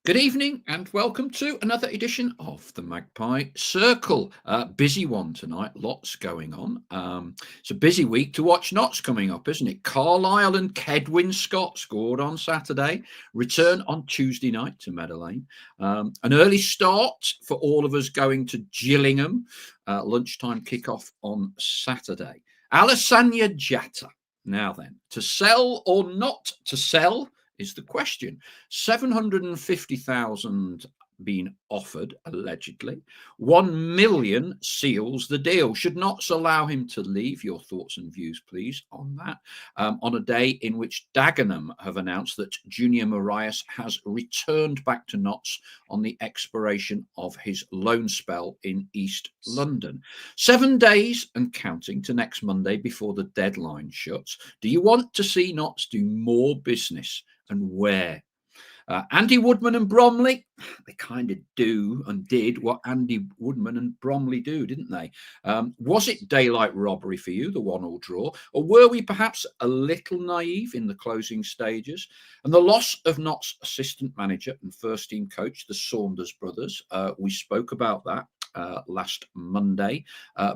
Good evening and welcome to another edition of the Magpie Circle. Busy one tonight, lots going on. It's a busy week to watch Notts coming up, isn't it? Carlisle and Kedwin Scott scored on Saturday, return on Tuesday night to Meadow Lane. An early start for all of us going to Gillingham, lunchtime kickoff on Saturday. Alassana Jatta. Now then, to sell or not to sell is the question. 750,000 been offered, allegedly. 1 million seals the deal. Should not allow him to leave. Your thoughts and views, please, on that. On a day in which Dagenham have announced that Junior Marias has returned back to Notts on the expiration of his loan spell in East London. 7 days and counting to next Monday before the deadline shuts. Do you want to see Notts do more business, and where? Andy Woodman and Bromley, they kind of do and did what Andy Woodman and Bromley do, didn't they? Was it daylight robbery for you, the 1-1 draw, or were we perhaps a little naive in the closing stages? And the loss of Notts' assistant manager and first team coach, the Saunders brothers, we spoke about that last Monday.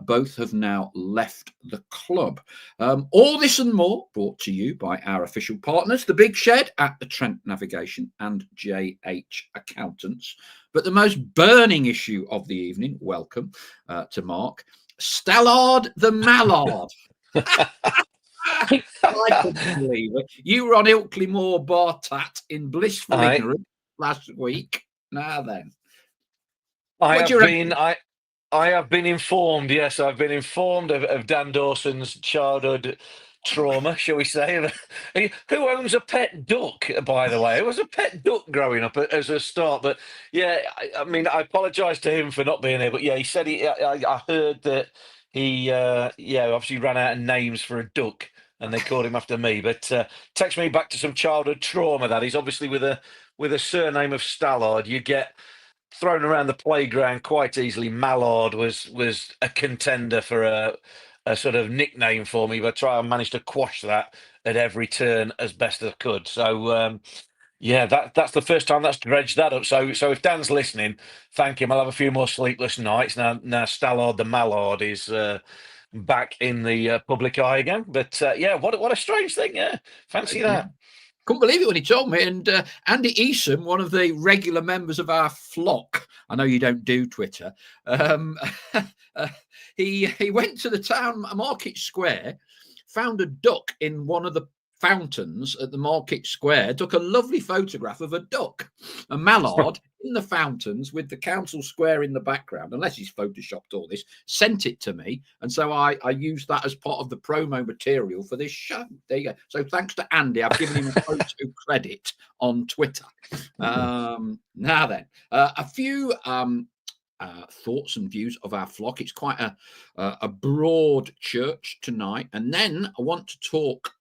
Both have now left the club. All this and more brought to you by our official partners, the Big Shed at the Trent Navigation and JH Accountants. But the most burning issue of the evening, welcome to Mark, Stallard the mallard. I couldn't believe it. You were on Ilkley Moor Bartat in blissful ignorance last week. Now then. I have been informed. Yes, I've been informed of Dan Dawson's childhood trauma, shall we say? Who owns a pet duck, by the way? It was a pet duck growing up as a start. But yeah, I mean, I apologise to him for not being here. But yeah, he said I heard that he obviously ran out of names for a duck, and they called him after me. But takes me back to some childhood trauma. That is obviously with a surname of Stallard, you get thrown around the playground quite easily. Mallard was a contender for a sort of nickname for me, but I managed to quash that at every step as best as I could. So yeah, that's the first time that's dredged that up. So if Dan's listening, thank him. I'll have a few more sleepless nights now. Stallard the Mallard is back in the public eye again. But yeah, what a strange thing. Yeah, fancy that. Couldn't believe it when he told me. And Andy Eason, one of the regular members of our flock, I know you don't do Twitter, he went to the town market square, found a duck in one of the fountains at the market square, took a lovely photograph of a duck, a mallard in the fountains with the council square in the background, unless he's photoshopped all this, sent it to me. And so I used that as part of the promo material for this show. There you go. So thanks to Andy, I've given him a photo credit on Twitter. Now then, a few thoughts and views of our flock. It's quite a broad church tonight. And then I want to talk,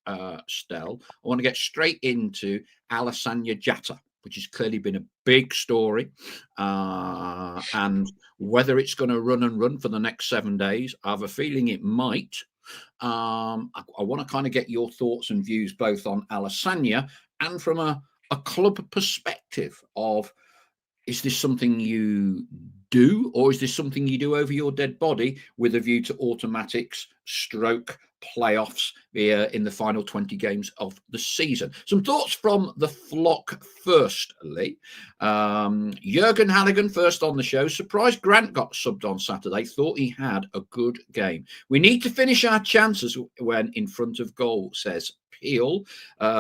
Stell, I want to get straight into Alassana Jatta, which has clearly been a big story. And whether it's going to run for the next 7 days, I have a feeling it might. I want to kind of get your thoughts and views both on Alassana and from a club perspective of, is this something you do, or is this something you do over your dead body with a view to automatics stroke playoffs in the final 20 games of the season? Some thoughts from the flock firstly. Jurgen Halligan first on the show. Surprised Grant got subbed on Saturday. Thought he had a good game. We need to finish our chances when in front of goal, says Peel.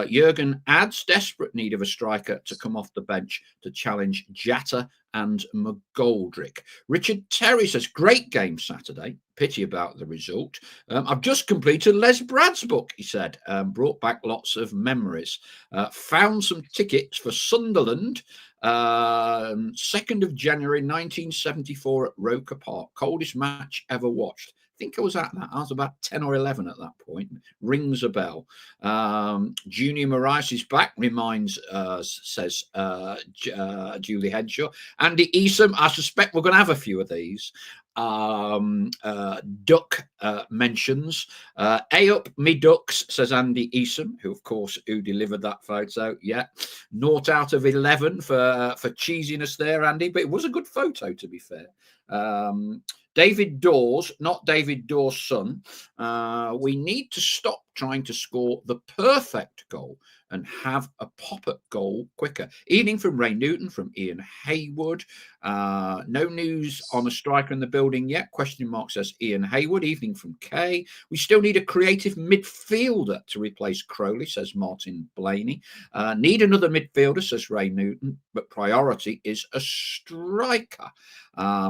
Jurgen adds desperate need of a striker to come off the bench to challenge Jatta and McGoldrick. Richard Terry says, great game Saturday. Pity about the result. I've just completed Les Brad's book, he said. Brought back lots of memories. Found some tickets for Sunderland. 2nd of January 1974 at Roker Park. Coldest match ever watched. I think I was at that. I was about 10 or 11 at that point. Rings a bell. Junior Marias is back, reminds us, says Julie Henshaw. Andy Eason, I suspect we're going to have a few of these. Duck mentions. A up me ducks, says Andy Eason, who delivered that photo. Yeah, 0 out of 11 for cheesiness there, Andy, but it was a good photo, to be fair. David Dawes, not David Dawes' son. We need to stop trying to score the perfect goal and have a pop-up goal quicker. Evening from Ray Newton, from Ian Haywood. No news on a striker in the building yet. Question mark, says Ian Haywood. Evening from Kay. We still need a creative midfielder to replace Crowley, says Martin Blaney. Need another midfielder, says Ray Newton, but priority is a striker.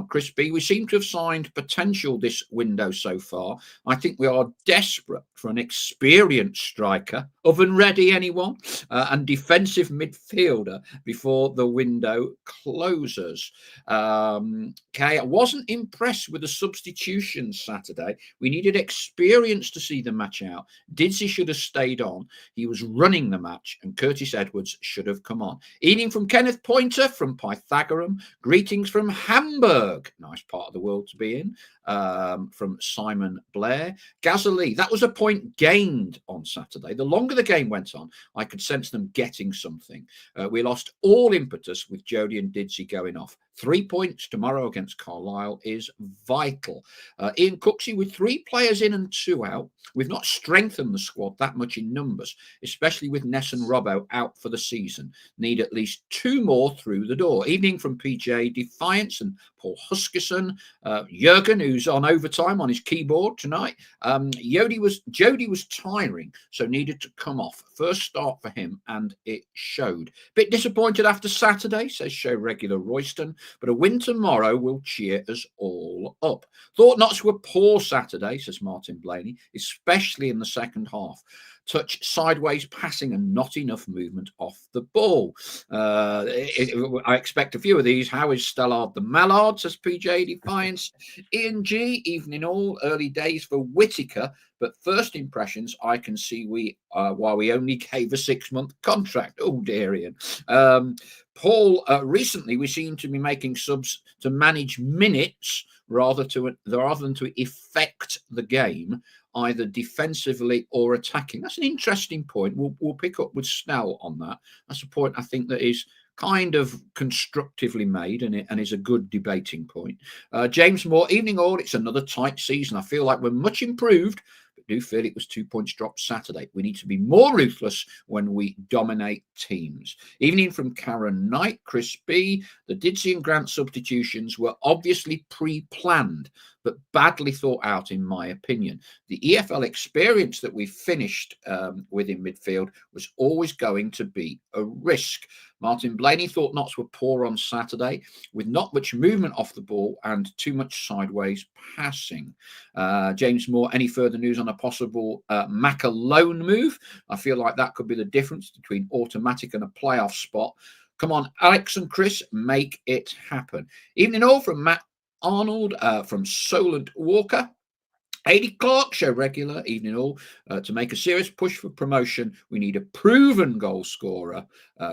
Chris B, we seem to have signed potential this window so far. I think we are desperate for an experienced striker, oven ready, anyone, and defensive midfielder before the window closes. I wasn't impressed with the substitutions Saturday. We needed experience to see the match out. Didsey should have stayed on. He was running the match, and Curtis Edwards should have come on. Evening from Kenneth Pointer, from Pythagorean. Greetings from Hamburg, nice part of the world to be in, from Simon Blair. Gazali, that was a point gained on Saturday. The longer the game went on, I could sense them getting something. We lost all impetus with Jody and Didsey going off. 3 points tomorrow against Carlisle is vital. Ian Cooksey, with 3 players in and 2 out, we've not strengthened the squad that much in numbers, especially with Ness and Robbo out for the season. Need at least 2 more through the door. Evening from PJ Defiance and Paul Huskisson. Jurgen, who's on overtime on his keyboard tonight. Jody was tiring, so needed to come off. First start for him, and it showed. Bit disappointed after Saturday, says show regular Royston, but a win tomorrow will cheer us all up. Thought Notts were poor Saturday, says Martin Blaney, especially in the second half. Touch, sideways passing, and not enough movement off the ball. I expect a few of these. How is Stallard the mallard, says PJ Defiance. Ian G, evening all, early days for Whittaker, but first impressions, I can see why we only gave a 6-month contract. Oh, dear, Ian. Paul, recently we seem to be making subs to manage minutes rather than to effect the game, either defensively or attacking. That's an interesting point. We'll pick up with Snell on that. That's a point I think that is kind of constructively made, and is a good debating point. James Moore, evening all. It's another tight season. I feel like we're much improved, but do feel it was 2 points dropped Saturday. We need to be more ruthless when we dominate teams. Evening from Karen Knight, Chris B. The Didsey and Grant substitutions were obviously pre-planned, but badly thought out, in my opinion. The EFL experience that we finished with in midfield was always going to be a risk. Martin Blaney thought Notts were poor on Saturday, with not much movement off the ball and too much sideways passing. James Moore, any further news on a possible Macca loan move? I feel like that could be the difference between automatic and a playoff spot. Come on, Alex and Chris, make it happen. Evening all from Matt Arnold, from Solent Walker. 80 Clark, show regular, evening all. To make a serious push for promotion, we need a proven goal scorer,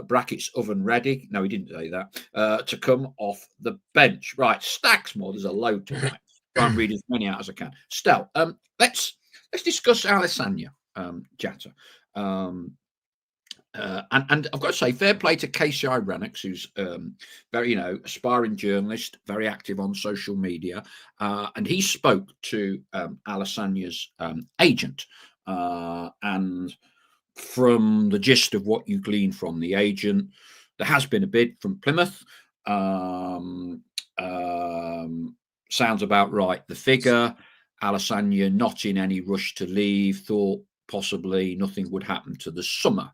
brackets oven ready. No, he didn't say that. To come off the bench. Right, stacks more. There's a load tonight. Try and read as many out as I can. Stel, let's discuss Alassana Jatta. And I've got to say, fair play to KCI Renix, who's very, aspiring journalist, very active on social media, and he spoke to Alassana's agent, and from the gist of what you glean from the agent, there has been a bid from Plymouth. Sounds about right. The figure, Alassana not in any rush to leave, thought possibly nothing would happen to the summer.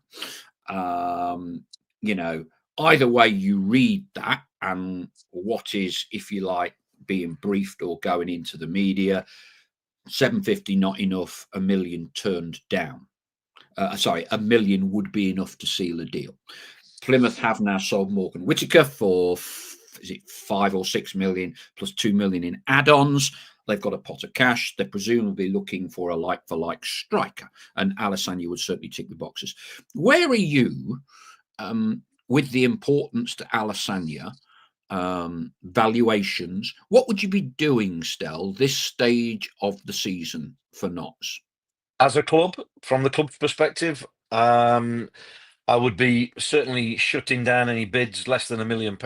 Either way you read that, and what is, if you like, being briefed or going into the media, 750 not enough, $1 million turned down. $1 million would be enough to seal a deal. Plymouth have now sold Morgan Whittaker for, is it 5 or 6 million plus 2 million in add-ons. They've got a pot of cash. They're presumably looking for a like-for-like striker, and Alassana would certainly tick the boxes. Where are you with the importance to Alassana valuations, what would you be doing, Stell, this stage of the season for Notts? As a club, from the club's perspective, I would be certainly shutting down any bids less than £1 million.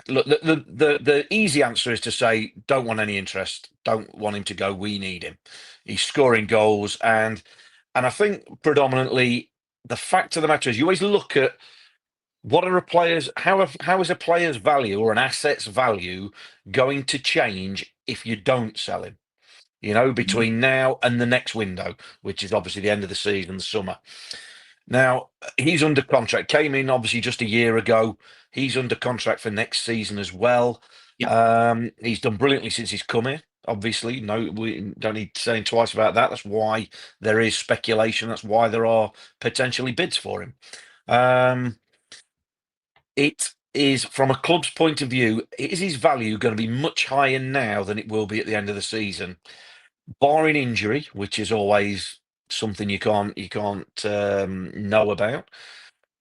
Look, the easy answer is to say, don't want any interest, don't want him to go. We need him. He's scoring goals, and I think predominantly the fact of the matter is, you always look at what are a player's how is a player's value or an asset's value going to change if you don't sell him? Between now and the next window, which is obviously the end of the season, the summer. Now, he's under contract, came in obviously just a year ago. He's under contract for next season as well. He's done brilliantly since he's come in. Obviously, no, we don't need saying twice about that. That's why there is speculation. That's why there are potentially bids for him. It is, from a club's point of view, is his value going to be much higher now than it will be at the end of the season? Barring injury, which is always something you can't know about,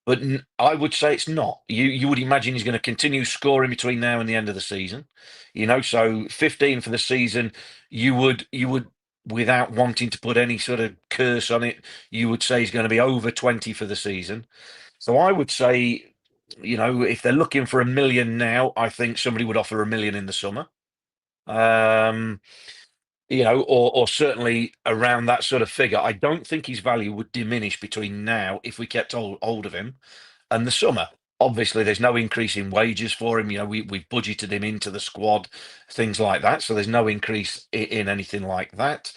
but I would say it's not. You would imagine he's going to continue scoring between now and the end of the season. So 15 for the season. You would, without wanting to put any sort of curse on it, you would say he's going to be over 20 for the season. So I would say, if they're looking for £1 million now, I think somebody would offer £1 million in the summer. Or certainly around that sort of figure. I don't think his value would diminish between now, if we kept hold of him, and the summer. Obviously, there's no increase in wages for him. We've budgeted him into the squad, things like that. So there's no increase in anything like that.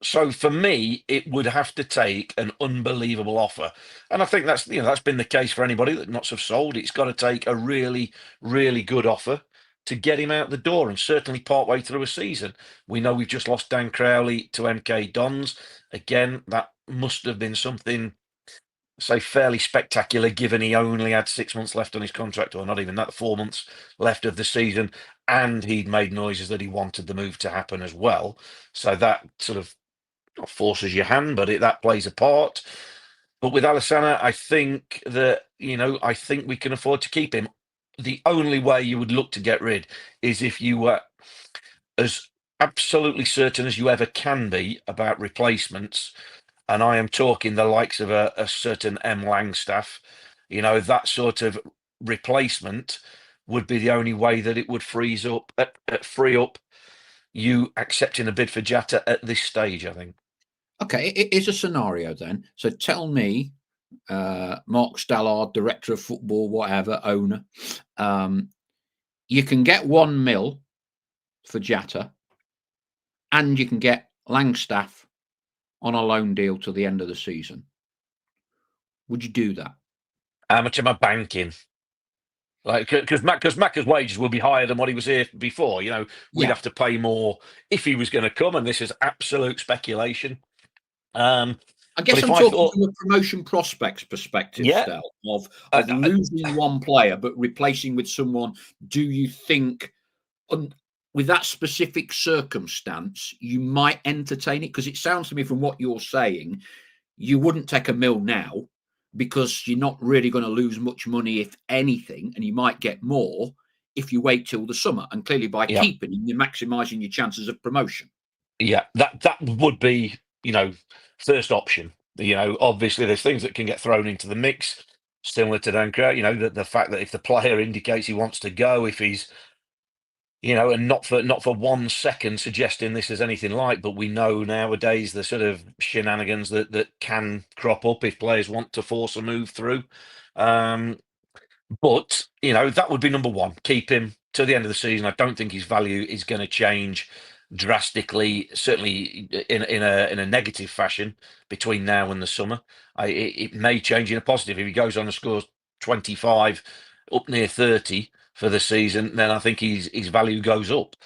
So for me, it would have to take an unbelievable offer, and I think that's been the case for anybody that Notts have sold. It's got to take a really, really good offer to get him out the door, and certainly partway through a season. We know we've just lost Dan Crowley to MK Dons. Again, that must have been something, say, fairly spectacular, given he only had 6 months left on his contract, or not even that, 4 months left of the season, and he'd made noises that he wanted the move to happen as well. So that sort of not forces your hand, but that plays a part. But with Alassana, I think that, I think we can afford to keep him. The only way you would look to get rid is if you were as absolutely certain as you ever can be about replacements. And I am talking the likes of a certain M. Langstaff. That sort of replacement would be the only way that it would free up you accepting a bid for Jatta at this stage, I think. Okay, it is a scenario then. So tell me, Mark Stallard, director of football, whatever, owner, you can get £1 million for Jatta, and you can get Langstaff on a loan deal till the end of the season. Would you do that? How much am I banking? Like, because Macca's wages will be higher than what he was here before. We'd have to pay more if he was going to come, and this is absolute speculation. I guess I'm talking from a promotion prospects perspective, Stel, of losing one player but replacing with someone. Do you think, with that specific circumstance, you might entertain it? Because it sounds to me from what you're saying, you wouldn't take £1 million now because you're not really going to lose much money, if anything, and you might get more if you wait till the summer. And clearly, by keeping him, you're maximising your chances of promotion. Yeah, that would be, first option. Obviously there's things that can get thrown into the mix, similar to Dunkirk. The fact that if the player indicates he wants to go, if he's, and not for 1 second suggesting this is anything like, but we know nowadays the sort of shenanigans that can crop up if players want to force a move through. But that would be number one. Keep him to the end of the season. I don't think his value is going to change drastically, certainly in a negative fashion between now and the summer. It may change in a positive if he goes on and scores 25 up near 30 for the season. Then I think his value goes up.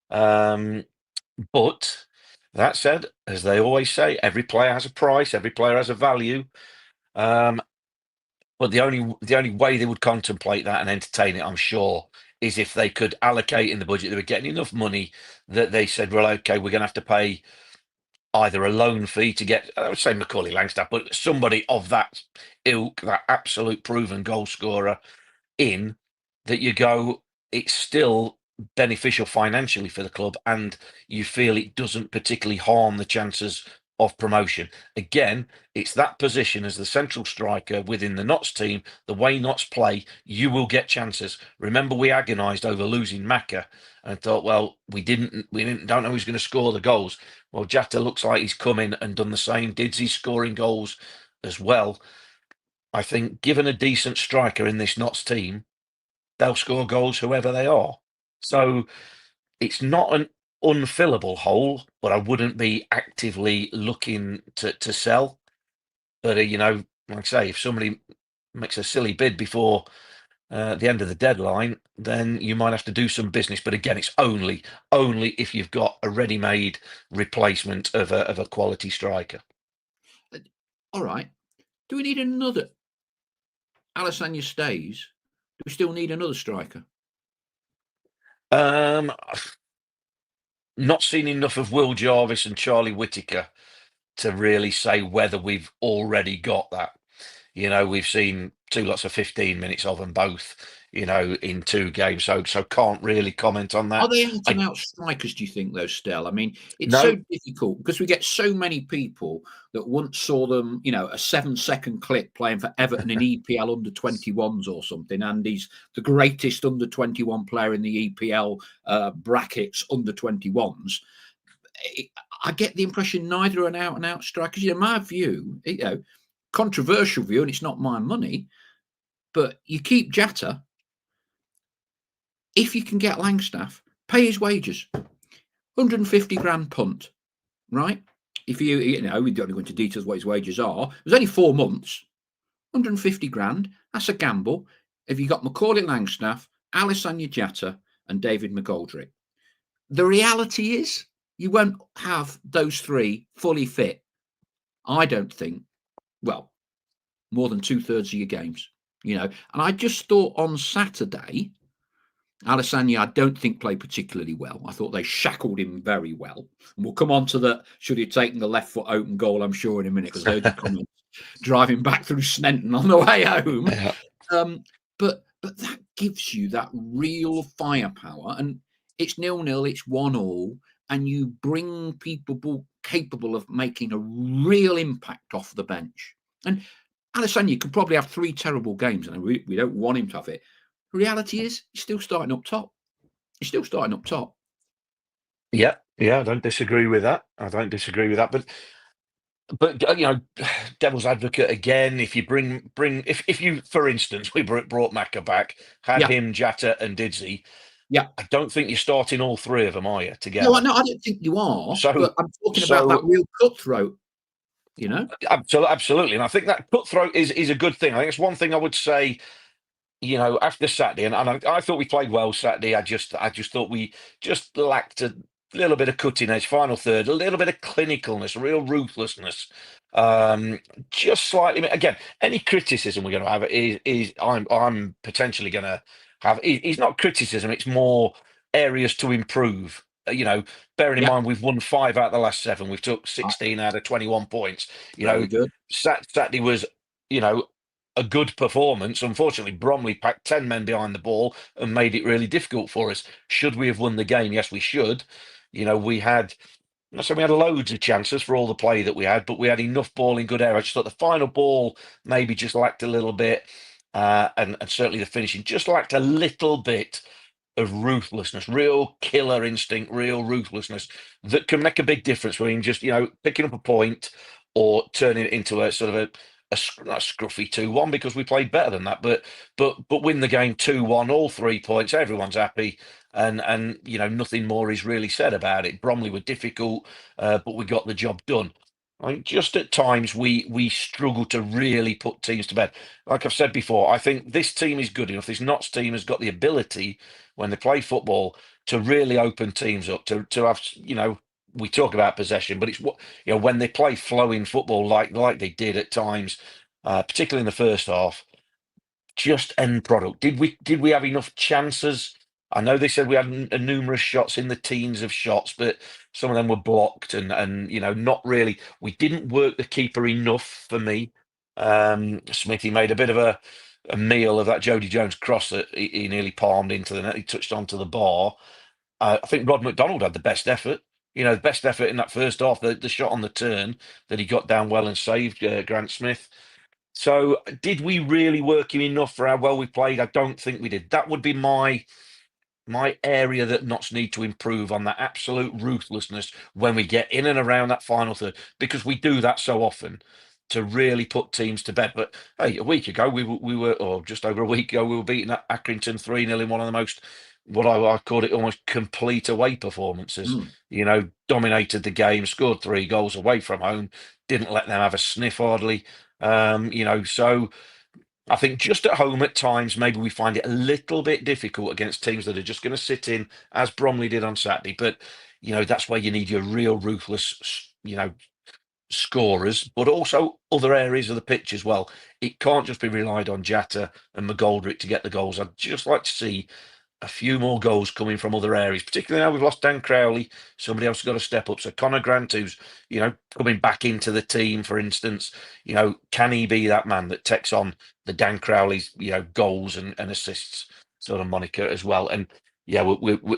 But that said, as they always say, every player has a price, every player has a value. But the only way they would contemplate that and entertain it, I'm sure, is if they could allocate in the budget, they were getting enough money that they said, well, okay, we're going to have to pay either a loan fee to get, I would say Macaulay Langstaff, but somebody of that ilk, that absolute proven goal scorer in, that you go, it's still beneficial financially for the club, and you feel it doesn't particularly harm the chances of promotion. Again, it's that position as the central striker within the Notts team. The way Notts play, you will get chances. Remember, we agonised over losing Macca and thought, well, we don't know who's going to score the goals. Well, Jatta looks like he's come in and done the same. Didsy's scoring goals as well. I think given a decent striker in this Notts team, they'll score goals whoever they are. So it's not an unfillable hole, but I wouldn't be actively looking to sell. But like I say, if somebody makes a silly bid before the end of the deadline, then you might have to do some business. But again, it's only if you've got a ready-made replacement of a quality striker. All right. Do we need another? Alassana stays. Do we still need another striker? Not seen enough of Will Jarvis and Charlie Whittaker to really say whether we've already got that. We've seen 2 lots of 15 minutes of them both, in 2 games. So can't really comment on that. Are they out and out strikers, do you think, though, Stell? I mean, it's No. so difficult because we get so many people that once saw them, a 7-second clip playing for Everton in EPL under 21s or something, and he's the greatest under 21 player in the EPL brackets under 21s. I get the impression neither are an out and out strikers. My view, controversial view, and it's not my money, but you keep Jatta. If you can get Langstaff, pay his wages. 150 grand punt, right? If we don't go into details what his wages are. It was only 4 months. 150 grand, that's a gamble. If you got Macaulay Langstaff, Alassana Jatta, and David McGoldrick. The reality is you won't have those 3 fully fit, I don't think, well, more than 2/3 of your games. And I just thought on Saturday, Alassana, I don't think played particularly well. I thought they shackled him very well. And we'll come on to the should he have taken the left foot open goal, I'm sure, in a minute, because those are comments driving back through Snenton on the way home. Yeah. But that gives you that real firepower. And it's 0-0, it's 1-1, and you bring people capable of making a real impact off the bench. And Alassana, you could probably have 3 terrible games, and we don't want him to have it. The reality is, he's still starting up top. Yeah, I don't disagree with that. But devil's advocate again. If you if you, for instance, we brought Macca back, had him, Jatta, and Didsey. Yeah, I don't think you're starting all 3 of them, are you? Together? No, I don't think you are. But I'm talking about that real cutthroat. Absolutely, and I think that cutthroat is a good thing. I think it's one thing I would say. After Saturday, and I thought we played well Saturday. I just thought we just lacked a little bit of cutting edge final third, a little bit of clinicalness, real ruthlessness. Just slightly. Again, any criticism we're going to have is I'm potentially going to have. It's not criticism; it's more areas to improve. Bearing in mind we've won 5 out of the last 7. We've took 16 out of 21 points. Good. Saturday was a good performance. Unfortunately, Bromley packed 10 men behind the ball and made it really difficult for us. Should we have won the game? Yes, we should. We had loads of chances for all the play that we had, but we had enough ball in good air. I just thought the final ball maybe just lacked a little bit, and certainly the finishing just lacked a little bit of ruthlessness, real killer instinct, real ruthlessness that can make a big difference between just picking up a point or turning it into a sort of not a scruffy 2-1, because we played better than that, but win the game 2-1, all 3 points, everyone's happy, and nothing more is really said about it. Bromley were difficult, but we got the job done. I think just at times we struggle to really put teams to bed. Like I've said before, I think this team is good enough. This Notts team has got the ability, when they play football, to really open teams up, to have, we talk about possession, but it's what when they play flowing football like they did at times, particularly in the first half. Just end product. Did we have enough chances? I know they said we had numerous shots in the teens of shots, but some of them were blocked and not really. We didn't work the keeper enough for me. Smithy made a bit of a meal of that Jody Jones cross that he nearly palmed into the net. He touched onto the bar. I think Rod McDonald had the best effort. The best effort in that first half, the shot on the turn that he got down well and saved Grant Smith. So did we really work him enough for how well we played? I don't think we did. That would be my area that Notts need to improve on, that absolute ruthlessness when we get in and around that final third, because we do that so often to really put teams to bed. But hey, a week ago we were, or just over a week ago, we were beating Accrington 3-0 in one of the most, what I called it, almost complete away performances. Dominated the game, scored 3 goals away from home, didn't let them have a sniff hardly. So I think just at home at times, maybe we find it a little bit difficult against teams that are just going to sit in, as Bromley did on Saturday. But, that's where you need your real ruthless, scorers, but also other areas of the pitch as well. It can't just be relied on Jatta and McGoldrick to get the goals. I'd just like to see a few more goals coming from other areas, particularly now we've lost Dan Crowley. Somebody else has got to step up. So Conor Grant, who's, coming back into the team, for instance, can he be that man that takes on the Dan Crowley's, goals and assists sort of moniker as well? And yeah,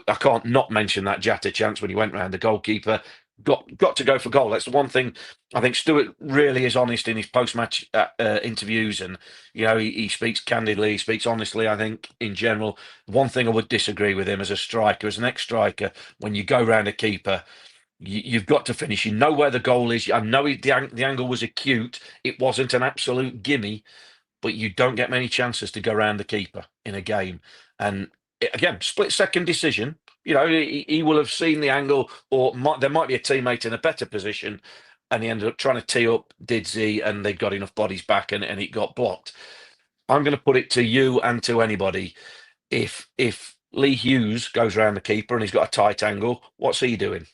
I can't not mention that Jatta chance when he went round the goalkeeper. Got to go for goal. That's the one thing I think Stuart really is honest in his post-match interviews, and he speaks candidly, he speaks honestly. I think in general, one thing I would disagree with him as a striker, as an ex-striker, when you go round a keeper, you've got to finish. You know where the goal is. I know the angle was acute. It wasn't an absolute gimme, but you don't get many chances to go round the keeper in a game. And again, split-second decision. He will have seen the angle, or there might be a teammate in a better position, and he ended up trying to tee up Didsey, and they got enough bodies back, and it got blocked. I'm going to put it to you and to anybody. If Lee Hughes goes around the keeper and he's got a tight angle, what's he doing?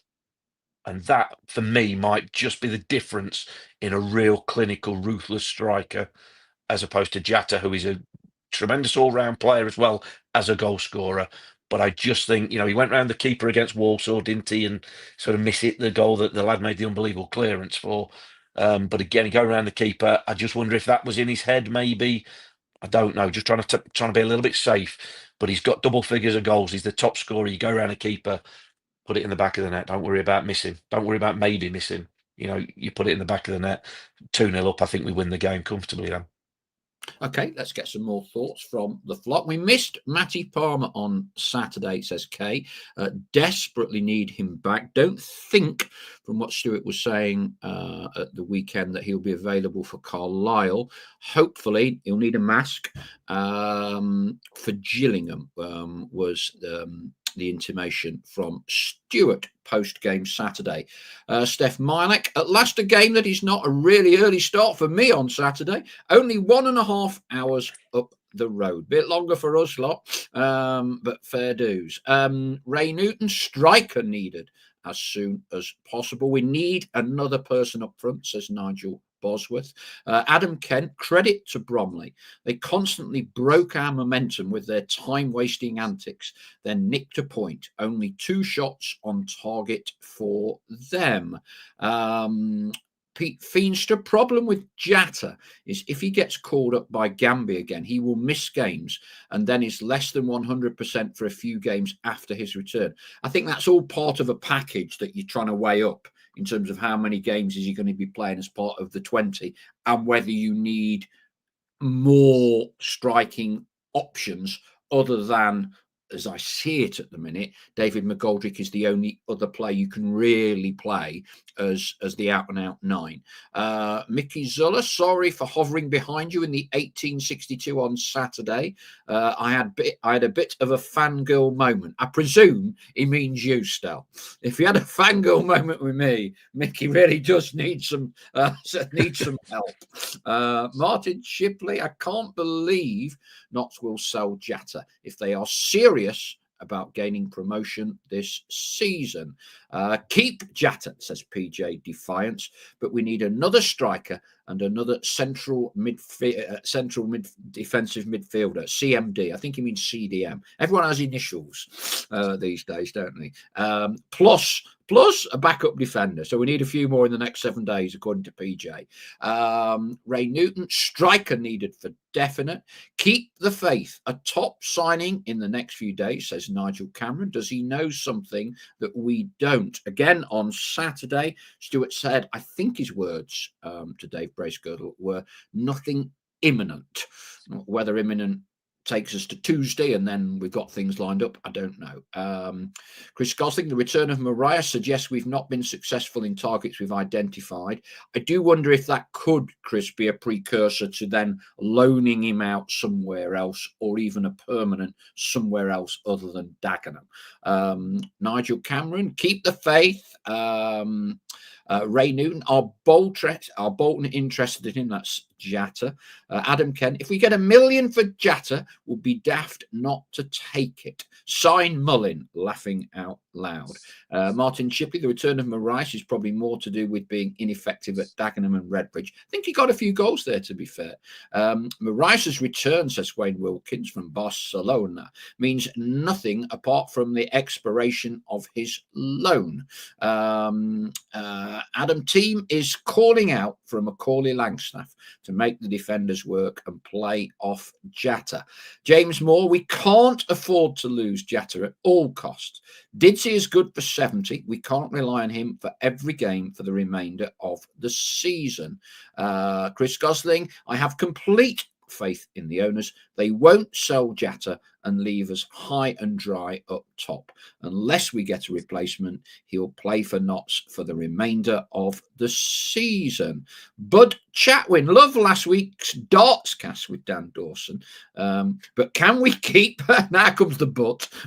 And that, for me, might just be the difference in a real clinical, ruthless striker, as opposed to Jatta, who is a tremendous all-round player as well as a goal scorer. But I just think, he went round the keeper against Walsall, didn't he? And sort of miss it, the goal that the lad made the unbelievable clearance for. But again, he go around the keeper. I just wonder if that was in his head, maybe. I don't know. Just trying to be a little bit safe. But he's got double figures of goals. He's the top scorer. You go around a keeper, put it in the back of the net. Don't worry about missing. Don't worry about maybe missing. You put it in the back of the net. 2-0 up. I think we win the game comfortably then. Okay, let's get some more thoughts from the flock. We missed Matty Palmer on Saturday, says Kay. Desperately need him back. Don't think, from what Stuart was saying at the weekend, that he'll be available for Carlisle. Hopefully, he'll need a mask for Gillingham, was the intimation from Stuart post-game Saturday. Steph Milek, at last a game that is not a really early start for me on Saturday. Only 1.5 hours up the road. Bit longer for us lot, but fair dues. Ray Newton, striker needed as soon as possible. We need another person up front, says Nigel Bosworth. Adam Kent, credit to Bromley. They constantly broke our momentum with their time-wasting antics, then nicked a point. Only 2 shots on target for them. Pete Feenstra, problem with Jatta is if he gets called up by Gambia again, he will miss games and then is less than 100% for a few games after his return. I think that's all part of a package that you're trying to weigh up in terms of how many games is he going to be playing as part of the 20 and whether you need more striking options other than, as I see it at the minute, David McGoldrick is the only other player you can really play as the out-and-out 9. Mickey Zuller, sorry for hovering behind you in the 1862 on Saturday. I had a bit of a fangirl moment. I presume he means you, Stel. If you had a fangirl moment with me, Mickey really does need some help. Martin Shipley, I can't believe Notts will sell Jatta if they are serious about gaining promotion this season. Keep Jatta, says PJ Defiance, but we need another striker and another central defensive midfielder, CMD. I think he means CDM. Everyone has initials these days, don't they? Plus a backup defender. So we need a few more in the next 7 days, according to PJ. Ray Newton, striker needed for definite. Keep the faith. A top signing in the next few days, says Nigel Cameron. Does he know something that we don't? Again, on Saturday, Stuart said, I think his words to Dave Bracegirdle were nothing imminent. Whether imminent takes us to Tuesday and then we've got things lined up, I don't know. Chris Gosling, the return of Mariah suggests we've not been successful in targets we've identified. I do wonder if that could, Chris, be a precursor to then loaning him out somewhere else, or even a permanent somewhere else other than Dagenham. Nigel Cameron, keep the faith. Ray Newton, are Bolton interested in him? That's Jatta. Adam Kent, if we get $1 million for Jatta, we'll be daft not to take it. Sign Mullin, laughing out loud. Martin Shipley, the return of Marais is probably more to do with being ineffective at Dagenham and Redbridge. I think he got a few goals there, to be fair. Marais' return, says Wayne Wilkins from Barcelona, means nothing apart from the expiration of his loan. Adam Team is calling out for a Macaulay Langstaff to make the defenders work and play off Jatta. James Moore, we can't afford to lose Jatta at all costs. Didsey is good for 70. We can't rely on him for every game for the remainder of the season. Chris Gosling, I have complete faith in the owners. They won't sell Jatta and leave us high and dry up top. Unless we get a replacement, he'll play for Notts for the remainder of the season. Bud Chatwin, love last week's darts cast with Dan Dawson. But can we keep, now comes the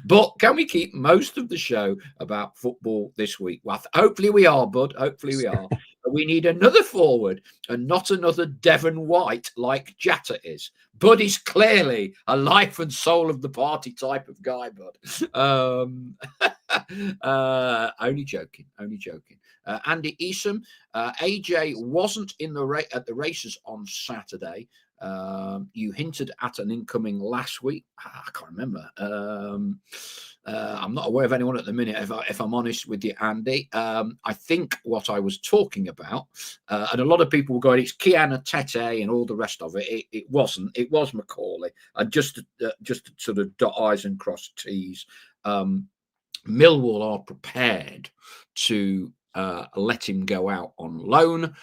but can we keep most of the show about football this week? Well, hopefully we are, Bud. Hopefully we are. We need another forward and not another Devon White like Jatta is. Bud is clearly a life and soul of the party type of guy, Bud. Only joking. Andy Easom, AJ wasn't in the at the races on Saturday. You hinted at an incoming last week. I can't remember. I'm not aware of anyone at the minute, if I'm honest with you, Andy. I think what I was talking about, and a lot of people were going, it's Kiana Tete and all the rest of it. It wasn't. It was Macaulay. And just to sort of dot I's and cross T's. Millwall are prepared to let him go out on loan.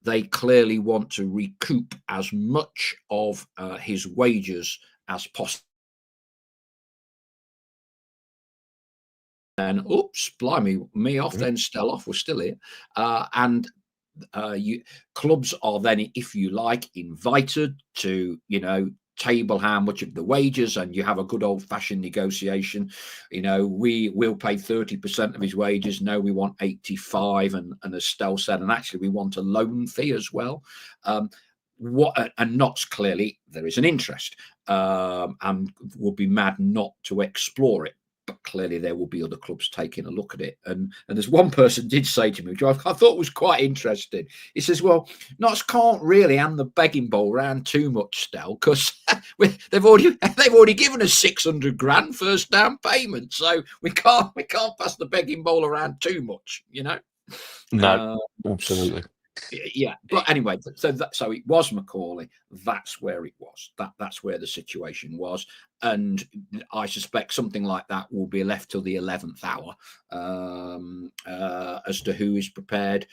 They clearly want to recoup as much of his wages as possible. And oops, blimey, me off then, Steloff, we're still here. Clubs are then, if you like, invited to, table how much of the wages, and you have a good old-fashioned negotiation. We will pay 30% of his wages. No, we want 85, and as Stel said, and actually we want a loan fee as well. And Notts, clearly there is an interest, and would be mad not to explore it. But clearly there will be other clubs taking a look at it. And there's one person did say to me, which I thought was quite interesting. He says, well, Notts can't really hand the begging bowl around too much, Stel, because they've already given us 600 grand first down payment. So we can't pass the begging bowl around too much, No, absolutely. Yeah, but anyway, so it was Macaulay. That's where it was. That's where the situation was, and I suspect something like that will be left till the 11th hour as to who is prepared,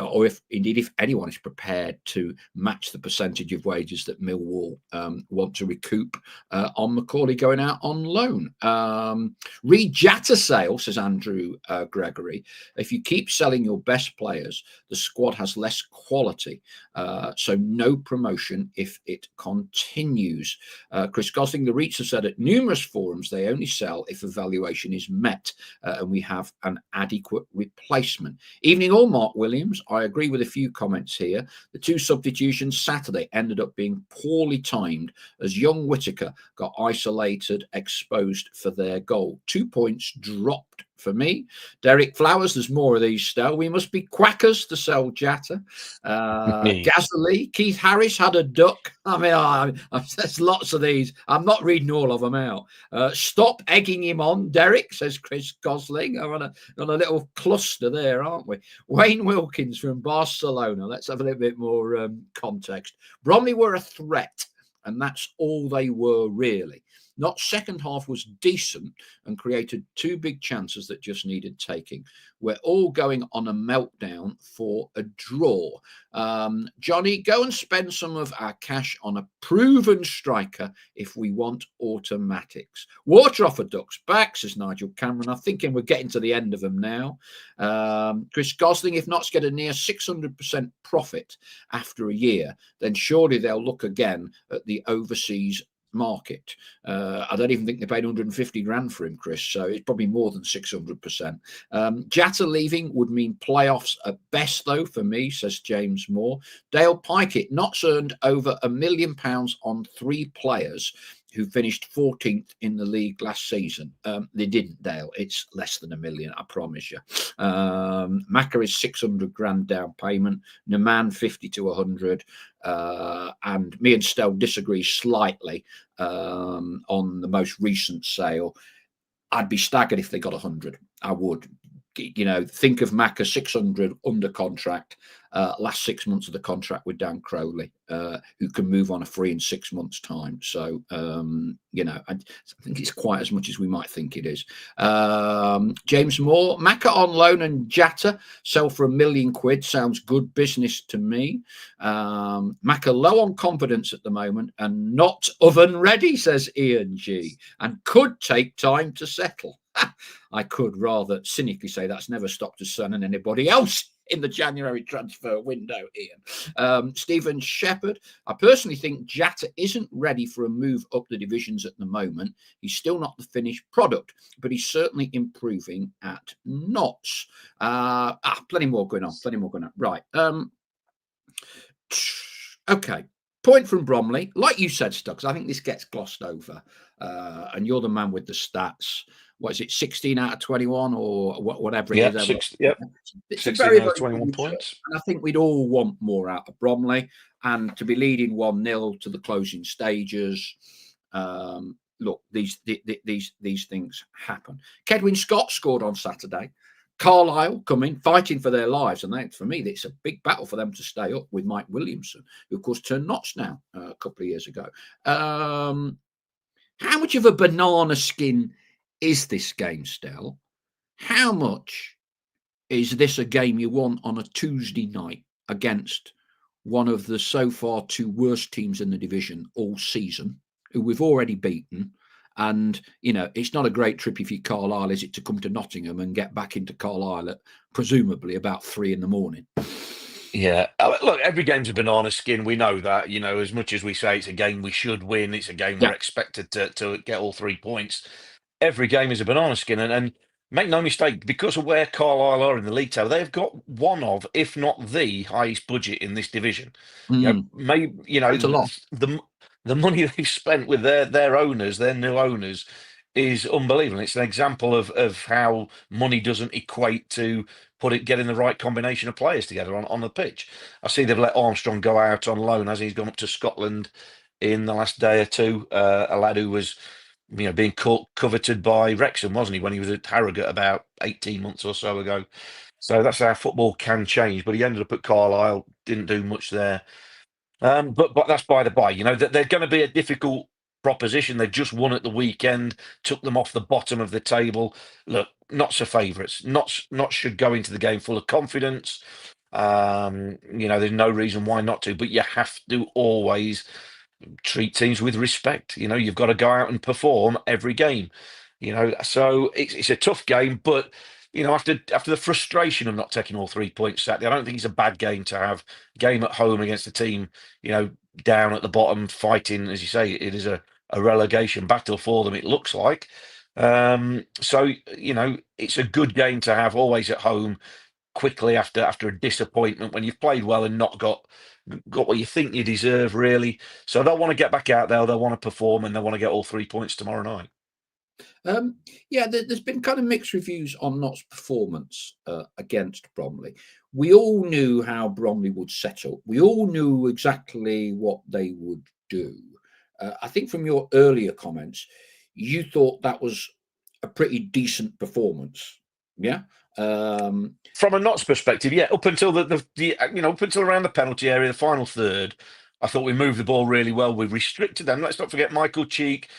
or if anyone is prepared to match the percentage of wages that Millwall want to recoup on Macaulay going out on loan. Read Jatta sale, says Andrew Gregory. If you keep selling your best players, the squad has less quality. So no promotion if it continues. Chris Gosling, the REITs have said at numerous forums they only sell if evaluation is met and we have an adequate replacement. Evening all, Mark Williams. I agree with a few comments here. The two substitutions Saturday ended up being poorly timed as young Whittaker got isolated, exposed for their goal. 2 points dropped for me. Derek Flowers, there's more of these still. We must be quackers to sell Jatta. Gazzalee, Keith Harris had a duck. I mean, there's lots of these. I'm not reading all of them out. Stop egging him on, Derek, says Chris Gosling. I'm on a little cluster there, aren't we? Wayne Wilkins from Barcelona. Let's have a little bit more context. Bromley were a threat, and that's all they were really. Not second half was decent and created two big chances that just needed taking. We're all going on a meltdown for a draw. Johnny, go and spend some of our cash on a proven striker if we want automatics. Water off a duck's back, says Nigel Cameron. I'm thinking we're getting to the end of them now. Chris Gosling, if not to get a near 600% profit after a year, then surely they'll look again at the overseas market. I don't even think they paid 150 grand for him, Chris, so it's probably more than 600%. Jatta leaving would mean playoffs at best, though, for me, says James Moore. Dale Pikett not earned over £1 million on 3 players who finished 14th in the league last season. They didn't, Dale. It's less than £1 million, I promise you. Macca is 600 grand down payment. Naman 50 to 100. And me and Stell disagree slightly on the most recent sale. I'd be staggered if they got 100. I would. You know, think of Macca 600 under contract, last 6 months of the contract with Dan Crowley, who can move on a free in 6 months' time. So, you know, I think it's quite as much as we might think it is. James Moore, Macca on loan and Jatta sell for £1 million. Sounds good business to me. Macca low on confidence at the moment and not oven ready, says Ian G, and could take time to settle. I could rather cynically say that's never stopped his son and anybody else in the January transfer window, Ian. Stephen Shepherd, I personally think Jatta isn't ready for a move up the divisions at the moment. He's still not the finished product, but he's certainly improving at Notts. Plenty more going on. Right. Okay. Point from Bromley. Like you said, Stucks, I think this gets glossed over. And you're the man with the stats. What is it, 16 out of 21 or whatever it is? It's 16 very, out of 21 points. And I think we'd all want more out of Bromley. And to be leading 1-0 to the closing stages, look, these things happen. Kedwin Scott scored on Saturday. Carlisle coming, fighting for their lives. And for me, it's a big battle for them to stay up with Mike Williamson, who, of course, turned Notts now a couple of years ago. How much of a banana skin is this game, Stell? How much is this a game you want on a Tuesday night against one of the so far 2 worst teams in the division all season, who we've already beaten? And, you know, it's not a great trip if you're Carlisle, is it, to come to Nottingham and get back into Carlisle at presumably about 3 a.m? Yeah, look, every game's a banana skin. We know that, you know, as much as we say it's a game we should win, it's a game we're expected to get all 3 points. Every game is a banana skin. And make no mistake, because of where Carlisle are in the league table, they've got one of, if not the highest budget in this division. You know, the money they've spent with their owners, their new owners, is unbelievable. It's an example of how money doesn't equate to getting the right combination of players together on the pitch. I see they've let Armstrong go out on loan as he's gone up to Scotland in the last day or two. A lad who was, you know, being coveted by Wrexham, wasn't he, when he was at Harrogate about 18 months or so ago. So that's how football can change. But he ended up at Carlisle, didn't do much there. But that's by the by. You know, they're going to be a difficult proposition. They just won at the weekend, took them off the bottom of the table. Look, Notts are favourites. Notts should go into the game full of confidence. You know, there's no reason why not to, but you have to always treat teams with respect. You know, you've got to go out and perform every game. You know, so it's a tough game, but you know, after the frustration of not taking all 3 points Saturday, I don't think it's a bad game to have. Game at home against a team, you know, down at the bottom, fighting, as you say, it is a relegation battle for them, it looks like. So, you know, it's a good game to have always at home, quickly after a disappointment when you've played well and not got what you think you deserve, really. So they'll want to get back out there, they'll want to perform, and they'll want to get all 3 points tomorrow night. Yeah, there's been kind of mixed reviews on Nott's performance against Bromley. We all knew how Bromley would set up. We all knew exactly what they would do. I think from your earlier comments, you thought that was a pretty decent performance. Yeah. From a Notts perspective, yeah, up until up until around the penalty area, the final third, I thought we moved the ball really well. We restricted them. Let's not forget Michael Cheek.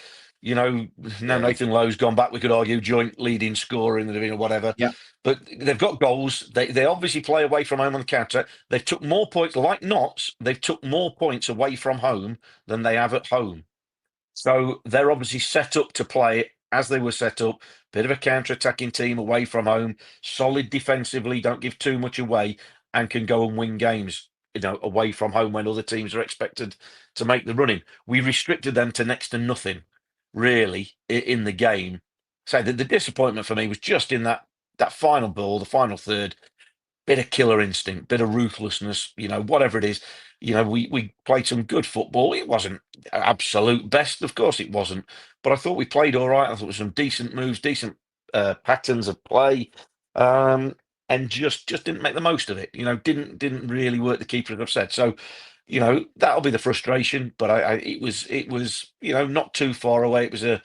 Now Nathan Lowe's gone back. We could argue joint leading scorer in the division or whatever. Yeah. But they've got goals. They obviously play away from home on the counter. They've took more points, like Notts. They've took more points away from home than they have at home. So they're obviously set up to play as they were set up. Bit of a counter-attacking team away from home, solid defensively, don't give too much away, and can go and win games, away from home when other teams are expected to make the running. We restricted them to next to nothing, really, in the game. So the disappointment for me was just in that final ball, the final third. Bit of killer instinct, bit of ruthlessness, whatever it is. We played some good football. It wasn't absolute best, of course it wasn't, but I thought we played all right. I thought it was some decent moves, decent patterns of play, and just didn't make the most of it. Didn't really work the keeper, as I've said. So, that'll be the frustration. But it was not too far away. It was a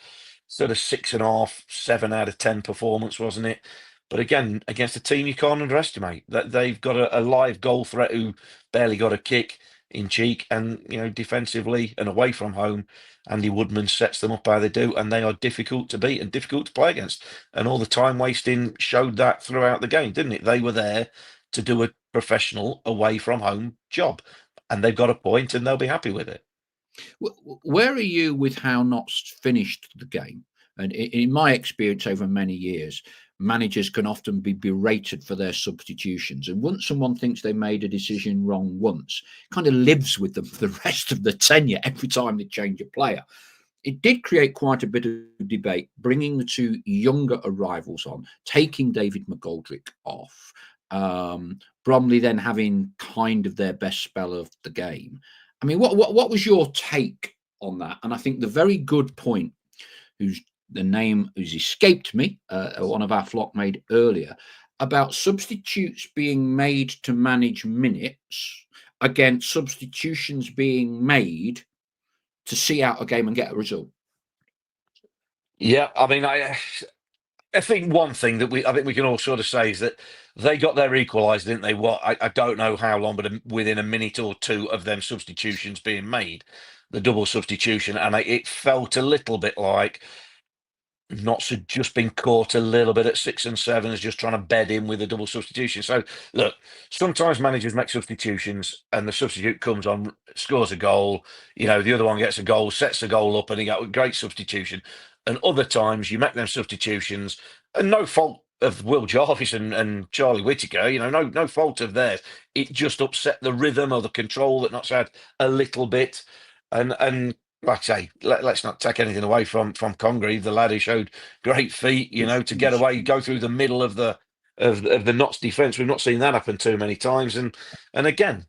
sort of 6.5, 7 out of 10 performance, wasn't it? But again, against a team you can't underestimate, that they've got a live goal threat who barely got a kick in Cheek, and defensively and away from home, Andy Woodman sets them up how they do, and they are difficult to beat and difficult to play against. And all the time wasting showed that throughout the game, didn't it? They were there to do a professional away from home job, and they've got a point, and they'll be happy with it. Where are you with how Notts finished the game? And in my experience over many years, managers can often be berated for their substitutions. And once someone thinks they made a decision wrong once, it kind of lives with them for the rest of the tenure every time they change a player. It did create quite a bit of debate, bringing the two younger arrivals on, taking David McGoldrick off. Bromley then having kind of their best spell of the game. I mean, what was your take on that? And I think the very good point, the name who's escaped me, one of our flock made earlier, about substitutes being made to manage minutes against substitutions being made to see out a game and get a result. Yeah, I mean, I think one thing that I think we can all sort of say is that they got their equaliser, didn't they? I don't know how long, but within a minute or two of them substitutions being made, the double substitution, and it felt a little bit like Notts had just been caught a little bit at 6 and 7 as just trying to bed in with a double substitution. So look, sometimes managers make substitutions and the substitute comes on, scores a goal, the other one gets a goal, sets a goal up, and he got a great substitution. And other times you make them substitutions, and no fault of Will Jarvis and Charlie Whittaker, no fault of theirs. It just upset the rhythm or the control that Notts had a little bit. And like I say, let's not take anything away from Congreve, the lad who showed great feet, to get away, go through the middle of the Notts defence. We've not seen that happen too many times. And again,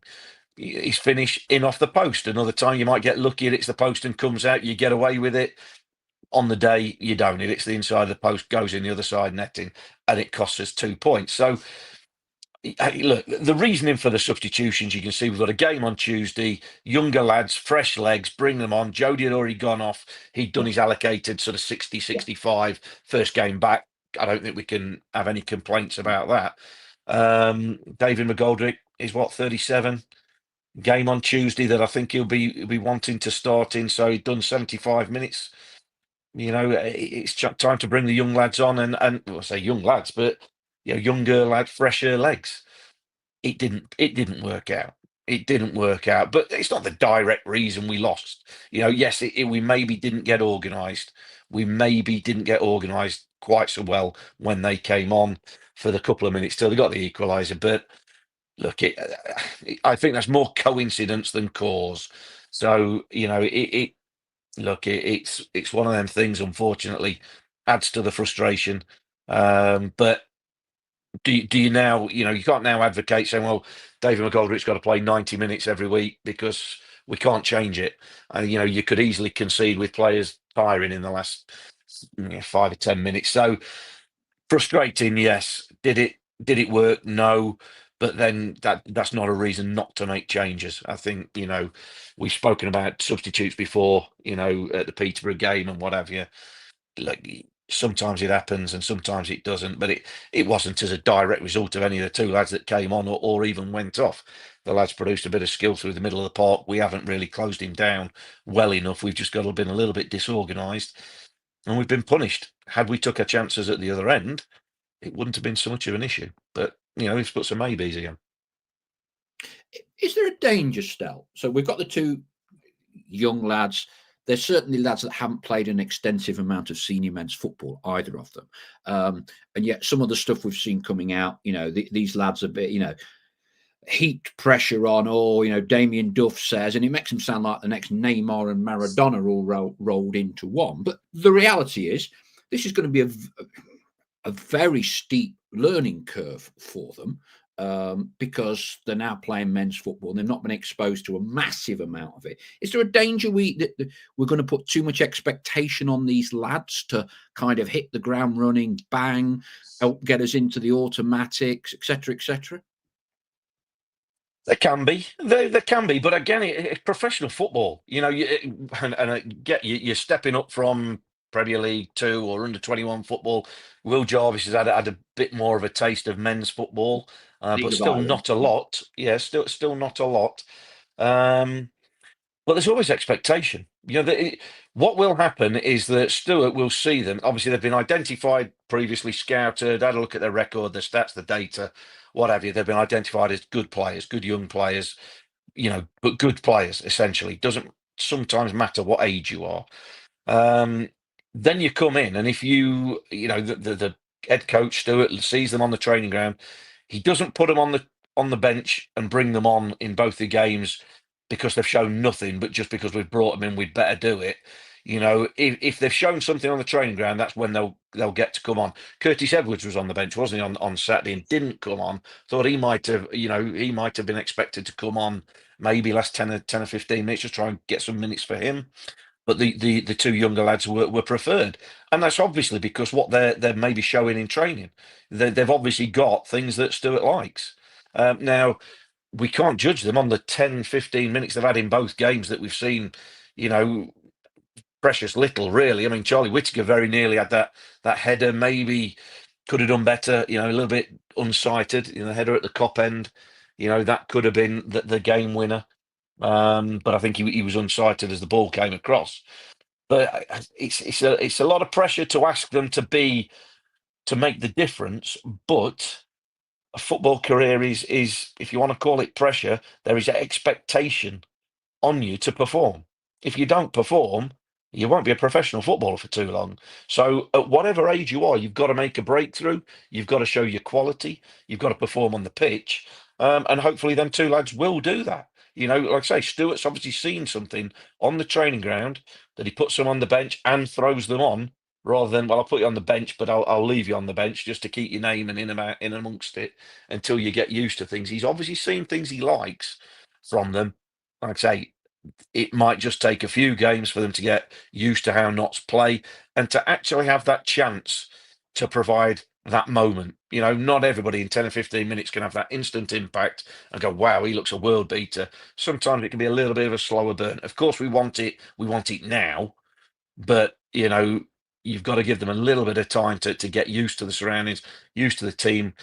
he's finished in off the post. Another time you might get lucky, it hits the post and comes out, you get away with it. On the day, you don't. It hits the inside of the post, goes in the other side netting, and it costs us 2 points. So, look, the reasoning for the substitutions, you can see we've got a game on Tuesday, younger lads, fresh legs, bring them on. Jody had already gone off. He'd done his allocated sort of 60, 65, first game back. I don't think we can have any complaints about that. David McGoldrick is 37? Game on Tuesday that I think he'll be wanting to start in, so he'd done 75 minutes. It's time to bring the young lads on, and well, I say young lads, but younger lad, fresher legs. It didn't work out. It didn't work out, but it's not the direct reason we lost. Yes, we maybe didn't get organised. We maybe didn't get organised quite so well when they came on for the couple of minutes till they got the equaliser. But look, I think that's more coincidence than cause. So look, it's one of them things, unfortunately, adds to the frustration. But do you now, you can't now advocate saying, well, David McGoldrick's got to play 90 minutes every week because we can't change it. And, you could easily concede with players tiring in the last 5 or 10 minutes. So frustrating, yes. Did it work? No. But then that's not a reason not to make changes. I think, we've spoken about substitutes before, at the Peterborough game and what have you. Like, sometimes it happens and sometimes it doesn't, but it wasn't as a direct result of any of the two lads that came on or even went off. The lads produced a bit of skill through the middle of the park. We haven't really closed him down well enough. We've just been a little bit disorganised, and we've been punished. Had we took our chances at the other end, it wouldn't have been so much of an issue. But we've put some maybes again. Is there a danger, Stel? So we've got the two young lads. There's certainly lads that haven't played an extensive amount of senior men's football, either of them. And yet some of the stuff we've seen coming out, these lads are a bit, heaped pressure on, Damien Duff says, and it makes them sound like the next Neymar and Maradona all rolled into one. But the reality is this is going to be a very steep learning curve for them. Because they're now playing men's football and they've not been exposed to a massive amount of it. Is there a danger that we're going to put too much expectation on these lads to kind of hit the ground running, bang, help get us into the automatics, etc., etc.? There can be, but again, it's professional football. And I get you're stepping up from Premier League 2 or under 21 football. Will Jarvis has had a bit more of a taste of men's football. But still not a lot. Yeah, still not a lot. But there's always expectation. What will happen is that Stuart will see them. Obviously, they've been identified previously, scouted, had a look at their record, the stats, the data, what have you. They've been identified as good players, good young players, but good players, essentially. Doesn't sometimes matter what age you are. Then you come in, and if the head coach, Stuart, sees them on the training ground, he doesn't put them on the bench and bring them on in both the games because they've shown nothing, but just because we've brought them in, we'd better do it. If they've shown something on the training ground, that's when they'll get to come on. Curtis Edwards was on the bench, wasn't he, on Saturday, and didn't come on. Thought he might have been expected to come on maybe last 10 or 15 minutes, just try and get some minutes for him. But the two younger lads were preferred, and that's obviously because what they're maybe showing in training. They've obviously got things that Stuart likes. Now, we can't judge them on the 10, 15 minutes they've had in both games that we've seen. Precious little, really. I mean, Charlie Whittaker very nearly had that header. Maybe could have done better. A little bit unsighted. Header at the Cop end. That could have been the game winner. But I think he was unsighted as the ball came across. But it's a lot of pressure to ask them to make the difference. But a football career is if you want to call it pressure, there is an expectation on you to perform. If you don't perform, you won't be a professional footballer for too long. So at whatever age you are, you've got to make a breakthrough. You've got to show your quality. You've got to perform on the pitch. And hopefully them two lads will do that. Like I say, Stuart's obviously seen something on the training ground that he puts them on the bench and throws them on rather than, well, I'll put you on the bench, but I'll leave you on the bench just to keep your name and in amongst it until you get used to things. He's obviously seen things he likes from them. Like I say, it might just take a few games for them to get used to how Notts play and to actually have that chance to provide that moment. Not everybody in 10 or 15 minutes can have that instant impact and go, wow, he looks a world beater. Sometimes it can be a little bit of a slower burn. Of course, we want it now, but you've got to give them a little bit of time to get used to the surroundings, used to the team.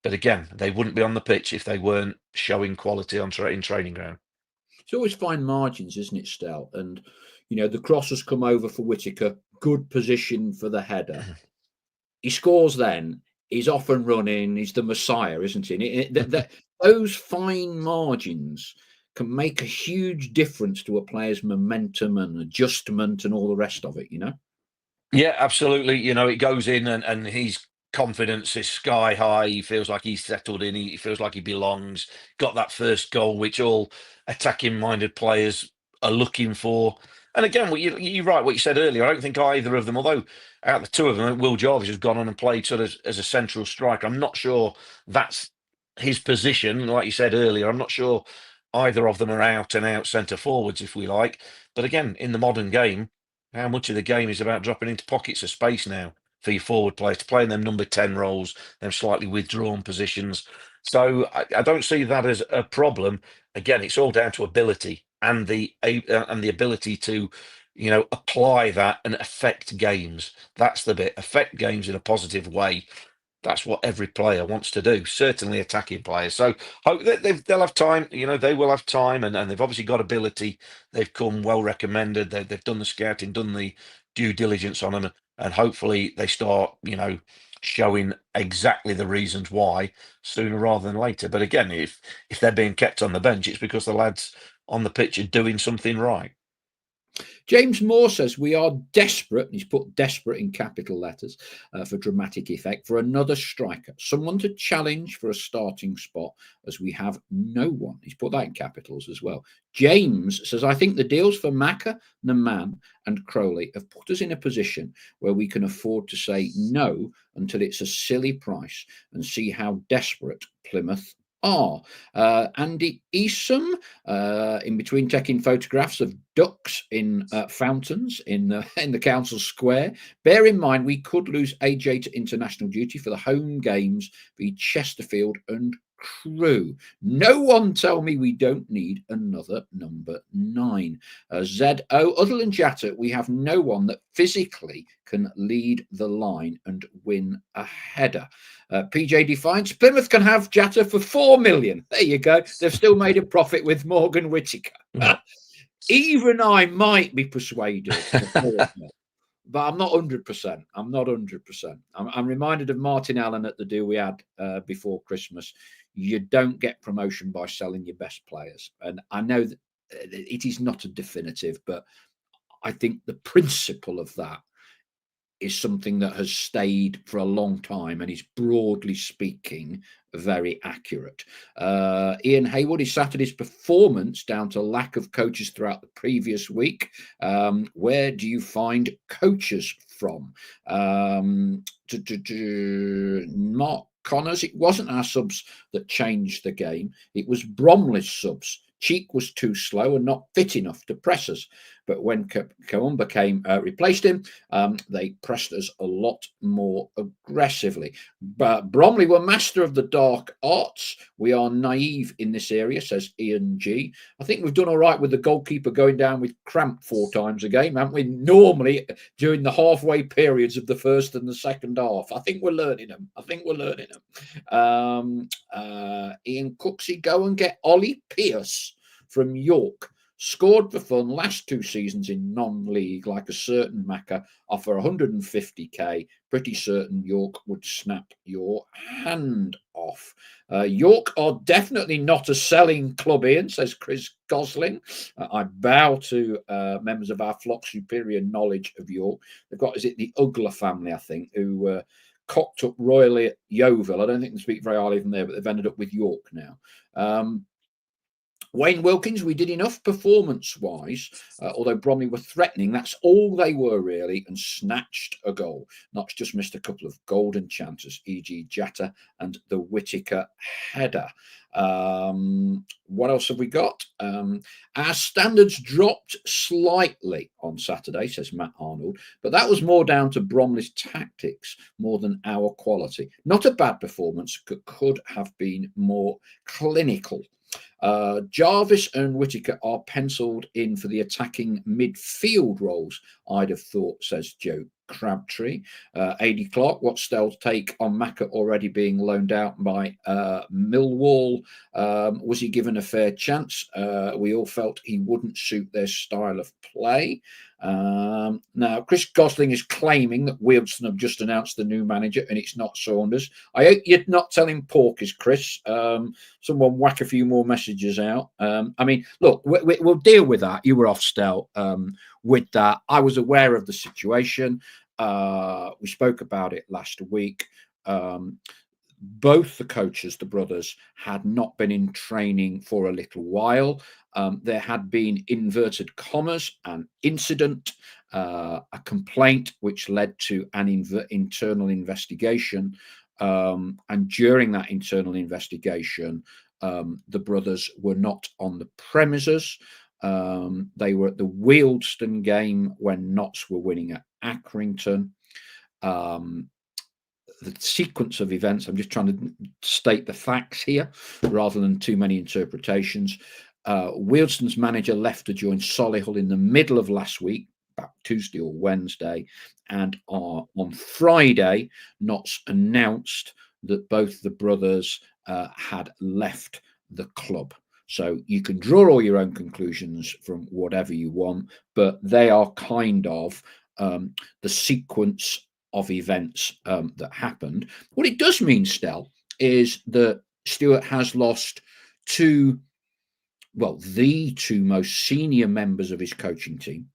But again, they wouldn't be on the pitch if they weren't showing quality in training ground. It's always fine margins, isn't it, Stel? And the cross has come over for Whittaker, good position for the header. He scores then. He's off and running. He's the Messiah, isn't he? Those fine margins can make a huge difference to a player's momentum and adjustment and all the rest of it, Yeah, absolutely. It goes in and his confidence is sky high. He feels like he's settled in. He feels like he belongs. Got that first goal, which all attacking-minded players are looking for. And again, you're right, what you said earlier. I don't think either of them, although out of the two of them, Will Jarvis has gone on and played sort of as a central striker. I'm not sure that's his position. Like you said earlier, I'm not sure either of them are out and out centre forwards, if we like. But again, in the modern game, how much of the game is about dropping into pockets of space now for your forward players to play in them number 10 roles, them slightly withdrawn positions. So I don't see that as a problem. Again, it's all down to ability and the ability to, apply that and affect games. That's the bit. Affect games in a positive way. That's what every player wants to do, certainly attacking players. So hope that they'll have time, they will have time, and they've obviously got ability. They've come well recommended. They've done the scouting, done the due diligence on them, and hopefully they start, showing exactly the reasons why sooner rather than later. But again, if they're being kept on the bench, it's because the lads on the pitch are doing something right. James Moore says we are desperate, and he's put desperate in capital letters for dramatic effect, for another striker, someone to challenge for a starting spot, as we have no one. He's put that in capitals as well. James says, I think the deals for Maka, Naman and Crowley have put us in a position where we can afford to say no until it's a silly price and see how desperate Plymouth are. Andy Esom, in between taking photographs of ducks in fountains in the council square. Bear in mind, we could lose AJ to international duty for the home games v Chesterfield and Crewe. No one tell me we don't need another number 9. ZO, other than Jatta, we have no one that physically can lead the line and win a header. PJ Defiance, Plymouth can have Jatta for 4 million. There you go. They've still made a profit with Morgan Whittaker. Even I might be persuaded but I'm not 100%. I'm not 100%. I'm reminded of Martin Allen at the deal we had before Christmas. You don't get promotion by selling your best players. And I know that it is not a definitive, but I think the principle of that is something that has stayed for a long time and is, broadly speaking, very accurate. Ian Haywood, he Saturday's performance down to lack of coaches throughout the previous week. Where do you find coaches from? Mark Connors, it wasn't our subs that changed the game. It was Bromley's subs. Cheek was too slow and not fit enough to press us. But when Kawumba replaced him, they pressed us a lot more aggressively. But Bromley were master of the dark arts. We are naive in this area, says Ian G. I think we've done all right with the goalkeeper going down with cramp 4 times a game, haven't we? Normally during the halfway periods of the first and the second half. I think we're learning them. Ian Cooksey, go and get Ollie Pierce from York. Scored for fun last 2 seasons in non-league, like a certain Macca, offer 150k. Pretty certain York would snap your hand off. York are definitely not a selling club, Ian, says Chris Gosling. I bow to members of our flock superior knowledge of York. They've got, is it the Ugler family, I think, who cocked up royally at Yeovil. I don't think they speak very highly from there, but they've ended up with York now. Wayne Wilkins, we did enough performance-wise, although Bromley were threatening. That's all they were, really, and snatched a goal. Not just missed a couple of golden chances, e.g. Jatta and the Whittaker header. What else have we got? Our standards dropped slightly on Saturday, says Matt Arnold, but that was more down to Bromley's tactics more than our quality. Not a bad performance, could have been more clinical. Jarvis and Whittaker are penciled in for the attacking midfield roles, I'd have thought, says Joe Crabtree. AD Clark, what's Stell's take on Macca already being loaned out by Millwall? Was he given a fair chance? We all felt he wouldn't suit their style of play. Now, Chris Gosling is claiming that Wealdstone have just announced the new manager and it's not Saunders. I hope you're not telling porkies, Chris. Someone whack a few more messages out. I mean, look, we'll deal with that. You were off, Stell, with that. I was aware of the situation. We spoke about it last week. Both the coaches, the brothers, had not been in training for a little while. There had been, inverted commas, an incident, a complaint, which led to an internal investigation. And during that internal investigation, the brothers were not on the premises. They were at the Wealdstone game when Notts were winning at Accrington. The sequence of events, I'm just trying to state the facts here rather than too many interpretations. Wealdstone's manager left to join Solihull in the middle of last week, about Tuesday or Wednesday, and on Friday, Notts announced that both the brothers had left the club. So you can draw all your own conclusions from whatever you want, but they are kind of the sequence of events that happened. What it does mean, Stell, is that Stuart has lost the two most senior members of his coaching team,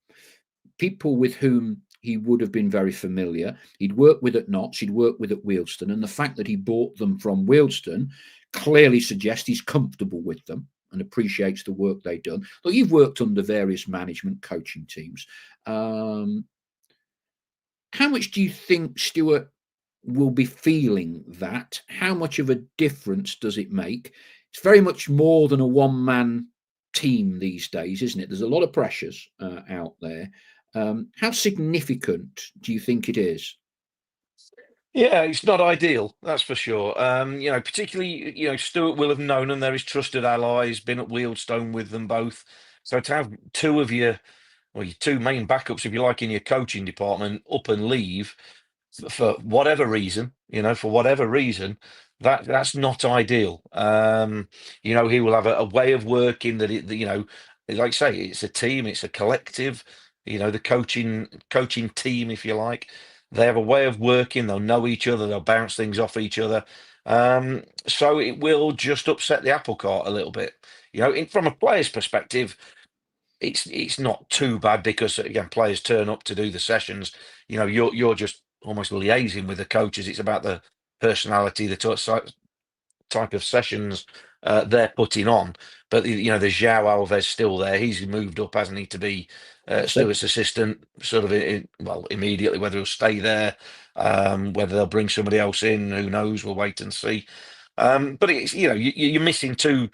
people with whom he would have been very familiar. He'd worked with at Notts, he'd worked with at Wealdstone, and the fact that he bought them from Wealdstone clearly suggests he's comfortable with them and appreciates the work they've done. Look, you've worked under various management coaching teams. How much do you think Stuart will be feeling that? How much of a difference does it make? It's very much more than a one-man team these days, isn't it? There's a lot of pressures out there. How significant do you think it is? Yeah, it's not ideal, that's for sure. Particularly, Stuart will have known them. They're his trusted allies, been at Wealdstone with them both. So to have two of your two main backups, if you like, in your coaching department up and leave for whatever reason, that's not ideal. He will have a way of working like I say, it's a team, it's a collective. The coaching team, if you like, they have a way of working. They'll know each other. They'll bounce things off each other. So it will just upset the apple cart a little bit. From a player's perspective, it's not too bad because again, players turn up to do the sessions. You're just almost liaising with the coaches. It's about the personality, the type of sessions they're putting on. But there's João Alves still there. He's moved up, hasn't he, to be Stuart's assistant, sort of immediately. Whether he'll stay there, whether they'll bring somebody else in, who knows? We'll wait and see. But it's you're missing two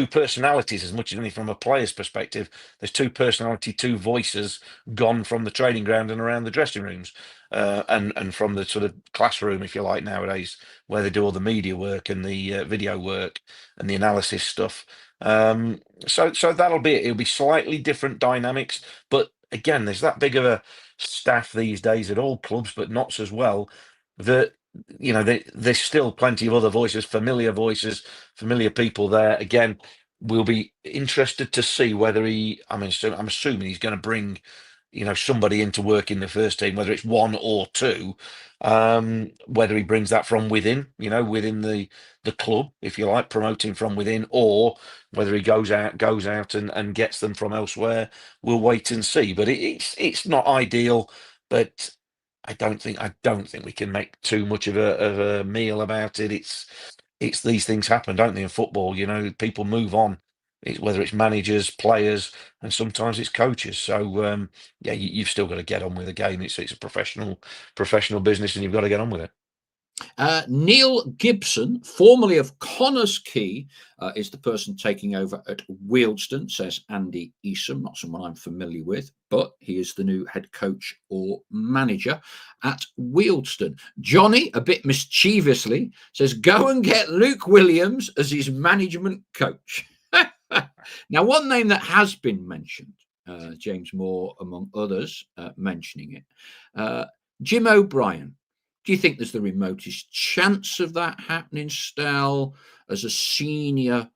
personalities as much as anything from a player's perspective. There's two voices gone from the training ground and around the dressing rooms, and from the sort of classroom, if you like, nowadays, where they do all the media work and the video work and the analysis stuff. So that'll be it. It'll be slightly different dynamics, but again, there's that big of a staff these days at all clubs, but Notts as well, that there's still plenty of other voices, familiar people there. Again, we'll be interested to see whether I'm assuming he's going to bring somebody into work in the first team, whether it's one or two, whether he brings that from within the club, if you like, promoting from within, or whether he goes out and gets them from elsewhere. We'll wait and see, but it's not ideal. But I don't think we can make too much of a meal about it. It's these things happen, don't they, in football? People move on. Whether it's managers, players, and sometimes it's coaches. So you've still got to get on with the game. It's a professional business, and you've got to get on with it. Neil Gibson, formerly of Connors Quay, is the person taking over at Wealdstone, says Andy Easom, not someone I'm familiar with, but he is the new head coach or manager at Wealdstone. Johnny, a bit mischievously, says, go and get Luke Williams as his management coach. Now, one name that has been mentioned, James Moore, among others, mentioning it, Jim O'Brien. Do you think there's the remotest chance of that happening, Stel, as a senior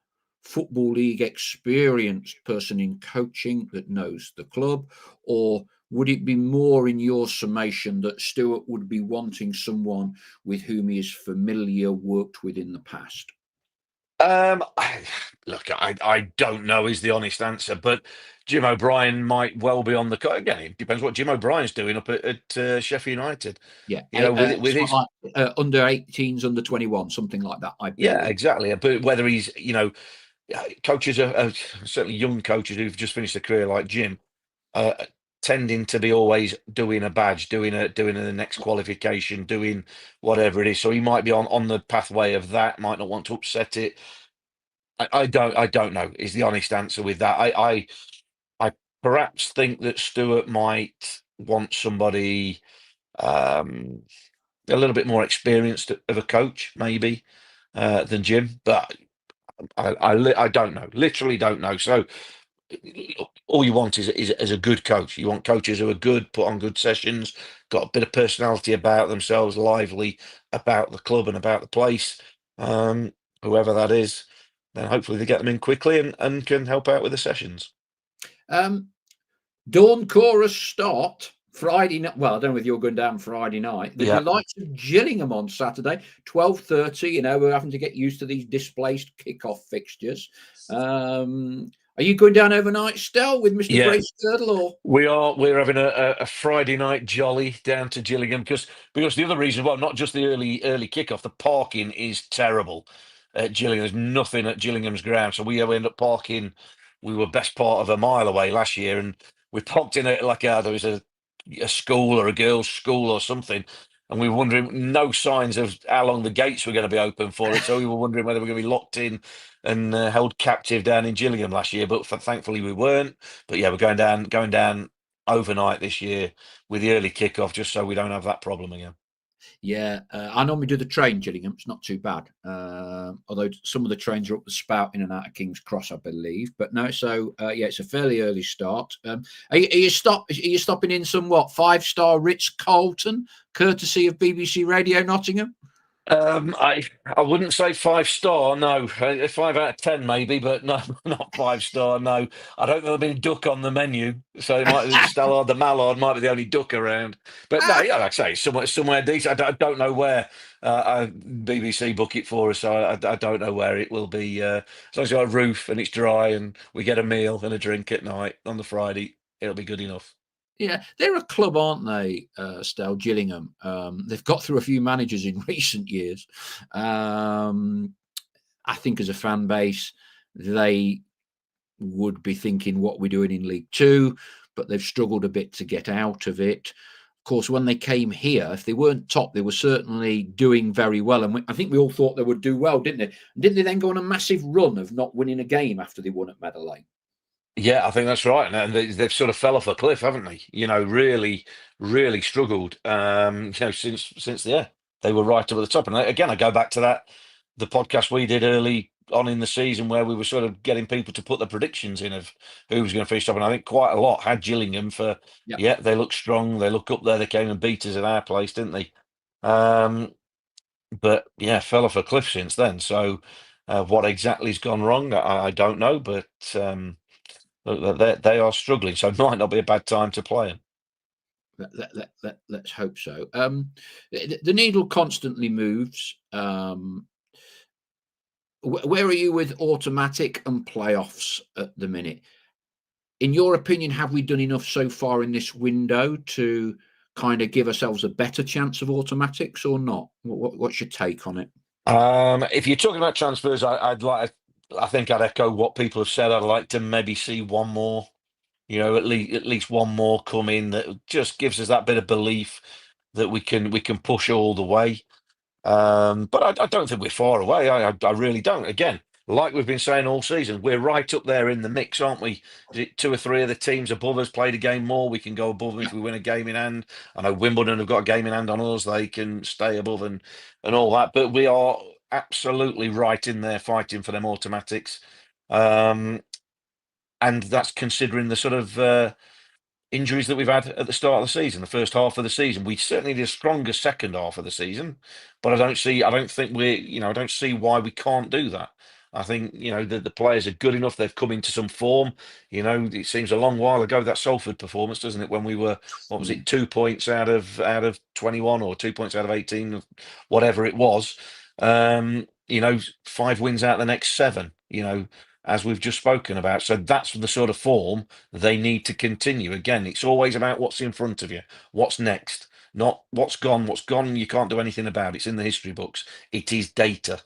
Football League experienced person in coaching that knows the club? Or would it be more in your summation that Stuart would be wanting someone with whom he is familiar, worked with in the past? Look, I don't know is the honest answer, but Jim O'Brien might well be on the again. It depends what Jim O'Brien's doing up at Sheffield United. Yeah, with his like, under 18s, under 21, something like that. Yeah, exactly. But whether he's coaches are certainly young coaches who've just finished a career like Jim, tending to be always doing a badge, doing the next qualification, doing whatever it is. So he might be on the pathway of that. Might not want to upset it. I don't know is the honest answer with that. perhaps think that Stuart might want somebody a little bit more experienced of a coach, maybe, than Jim. But I don't know. Literally don't know. So all you want is a good coach. You want coaches who are good, put on good sessions, got a bit of personality about themselves, lively about the club and about the place. Whoever that is, then hopefully they get them in quickly and can help out with the sessions. Dawn chorus start Friday night. Well, I don't know if you're going down Friday night. The delights of Gillingham on Saturday, 12:30. You know, we're having to get used to these displaced kickoff fixtures. Are you going down overnight, Stel, with Mr. Brace Girdle, or we're having a Friday night jolly down to Gillingham because the other reason, well, not just the early kickoff, the parking is terrible at Gillingham. There's nothing at Gillingham's ground, so we end up parking. We were best part of a mile away last year, and we parked in it like there was a school or a girls' school or something. And we were wondering, no signs of how long the gates were going to be open for it. So we were wondering whether we were going to be locked in and held captive down in Gillingham last year. But thankfully we weren't. But yeah, we're going down overnight this year with the early kickoff, just so we don't have that problem again. Yeah, I normally do the train, Gillingham. It's not too bad. Although some of the trains are up the spout in and out of King's Cross, I believe. But no, so yeah, it's a fairly early start. Are you stopping in some 5-star Ritz Carlton, courtesy of BBC Radio Nottingham? I wouldn't say 5-star, no. 5 out of 10 maybe, but no, not 5-star, no. I don't know there'll be duck on the menu, so it might be Stallard, the mallard might be the only duck around. But no, yeah, like I say, somewhere decent. I don't know where BBC book it for us, so I don't know where it will be. As long as it's got a roof and it's dry and we get a meal and a drink at night on the Friday, it'll be good enough. Yeah, they're a club, aren't they, Stel, Gillingham? They've got through a few managers in recent years. I think as a fan base, they would be thinking what we're doing in League Two, but they've struggled a bit to get out of it. Of course, when they came here, if they weren't top, they were certainly doing very well. And I think we all thought they would do well, didn't they? Didn't they then go on a massive run of not winning a game after they won at Meadow Lane? Yeah, I think that's right, and they've sort of fell off a cliff, haven't they? You know, really, really struggled. Since they were right up at the top. And again, I go back to the podcast we did early on in the season where we were sort of getting people to put the predictions in of who was going to finish top, and I think quite a lot had Gillingham for. Yep. Yeah, they look strong. They look up there. They came and beat us at our place, didn't they? But yeah, fell off a cliff since then. So what exactly has gone wrong? I don't know, but. They are struggling, so it might not be a bad time to play them. Let's hope so. The needle constantly moves. Where are you with automatic and playoffs at the minute? In your opinion, have we done enough so far in this window to kind of give ourselves a better chance of automatics or not? What's your take on it? If you're talking about transfers, I think I'd echo what people have said. I'd like to maybe see one more, at least one more come in that just gives us that bit of belief that we can push all the way. But I don't think we're far away. I really don't. Again, like we've been saying all season, we're right up there in the mix, aren't we? 2 or 3 of the teams above us played a game more. We can go above them if we win a game in hand. I know Wimbledon have got a game in hand on us. They can stay above and all that. But we are absolutely right in there fighting for them automatics. And that's considering the sort of injuries that we've had at the start of the season, the first half of the season. We certainly did a stronger second half of the season, but I don't see why we can't do that. I think, the players are good enough. They've come into some form. It seems a long while ago, that Salford performance, doesn't it? When we were, 2 points out of 21 or 2 points out of 18, whatever it was. 5 wins out of the next 7, as we've just spoken about. So that's the sort of form they need to continue. Again, it's always about what's in front of you, what's next, not what's gone. What's gone, you can't do anything about. It's in the history books. It is data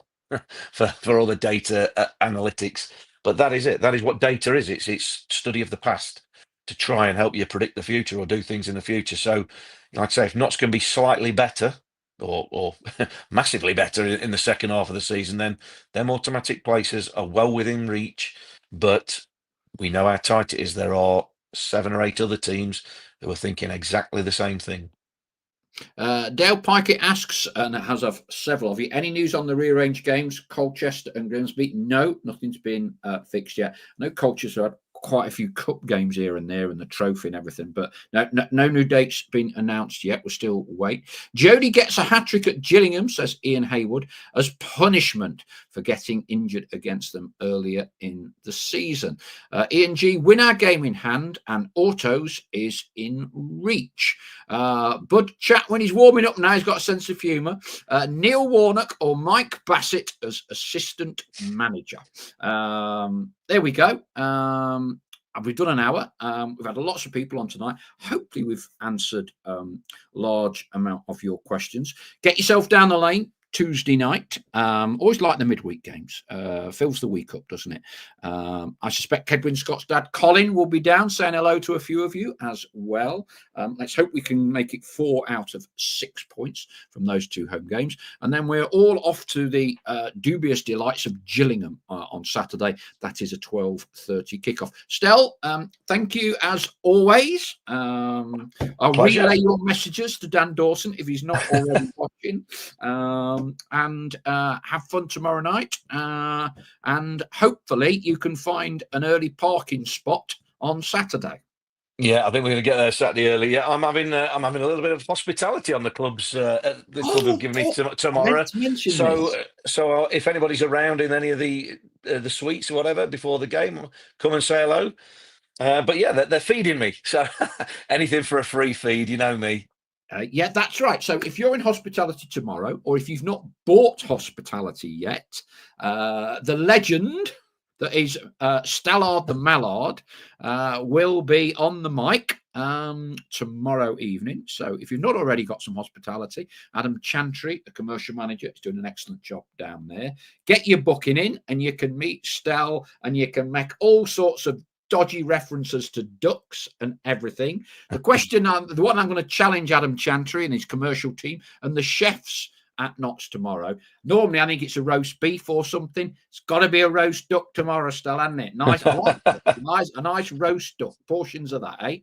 for all the data analytics. But that is it. That is what data is. It's study of the past to try and help you predict the future or do things in the future. So, like I say, if Notts can be slightly better, or massively better in the second half of the season, then them automatic places are well within reach. But we know how tight it is. There are 7 or 8 other teams who are thinking exactly the same thing. Dale Pikett asks, and has of several of you, any news on the rearranged games, Colchester and Grimsby? No, nothing's been fixed yet. I know Colchester had quite a few cup games here and there and the trophy and everything, but no new dates been announced yet. We'll still wait. Jody gets a hat-trick at Gillingham, says Ian Haywood, as punishment for getting injured against them earlier in the season. Ian G, win our game in hand and autos is in reach. Bud Chat, when he's warming up now, he's got a sense of humour. Neil Warnock or Mike Bassett as assistant manager. There we go. We've done an hour. We've had lots of people on tonight. Hopefully we've answered large amount of your questions. Get yourself down the lane Tuesday night. Always like the midweek games. Fills the week up, doesn't it? I suspect Kedwin Scott's dad, Colin, will be down saying hello to a few of you as well. Let's hope we can make it 4 out of 6 points from those 2 home games. And then we're all off to the dubious delights of Gillingham on Saturday. That is a 12:30 kickoff. Stell, thank you as always. I'll relay your messages to Dan Dawson if he's not already watching. And have fun tomorrow night. And hopefully you can find an early parking spot on Saturday. Yeah, I think we're going to get there Saturday early. Yeah, I'm having a little bit of hospitality on the club's. The club have given me tomorrow. So if anybody's around in any of the suites or whatever before the game, come and say hello. But yeah, they're feeding me. So anything for a free feed, you know me. Yeah, that's right. So if you're in hospitality tomorrow, or if you've not bought hospitality yet, the legend that is Stallard the Mallard will be on the mic tomorrow evening. So if you've not already got some hospitality, Adam Chantry, the commercial manager, is doing an excellent job down there. Get your booking in and you can meet Stell and you can make all sorts of dodgy references to ducks and everything. The question, the one I'm going to challenge Adam Chantry and his commercial team and the chefs at Knott's tomorrow. Normally, I think it's a roast beef or something. It's got to be a roast duck tomorrow, still, hasn't it? Nice, a nice roast duck. Portions of that, eh?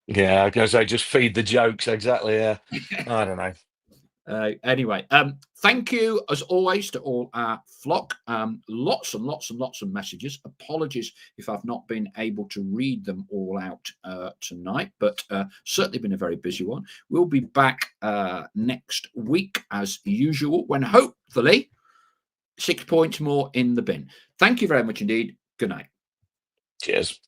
Yeah, I guess I just feed the jokes. Exactly. Yeah, I don't know. Anyway, thank you as always to all our flock. Lots and lots and lots of messages. Apologies if I've not been able to read them all out tonight, but certainly been a very busy one. We'll be back next week as usual, when hopefully 6 points more in the bin. Thank you very much indeed. Good night. Cheers.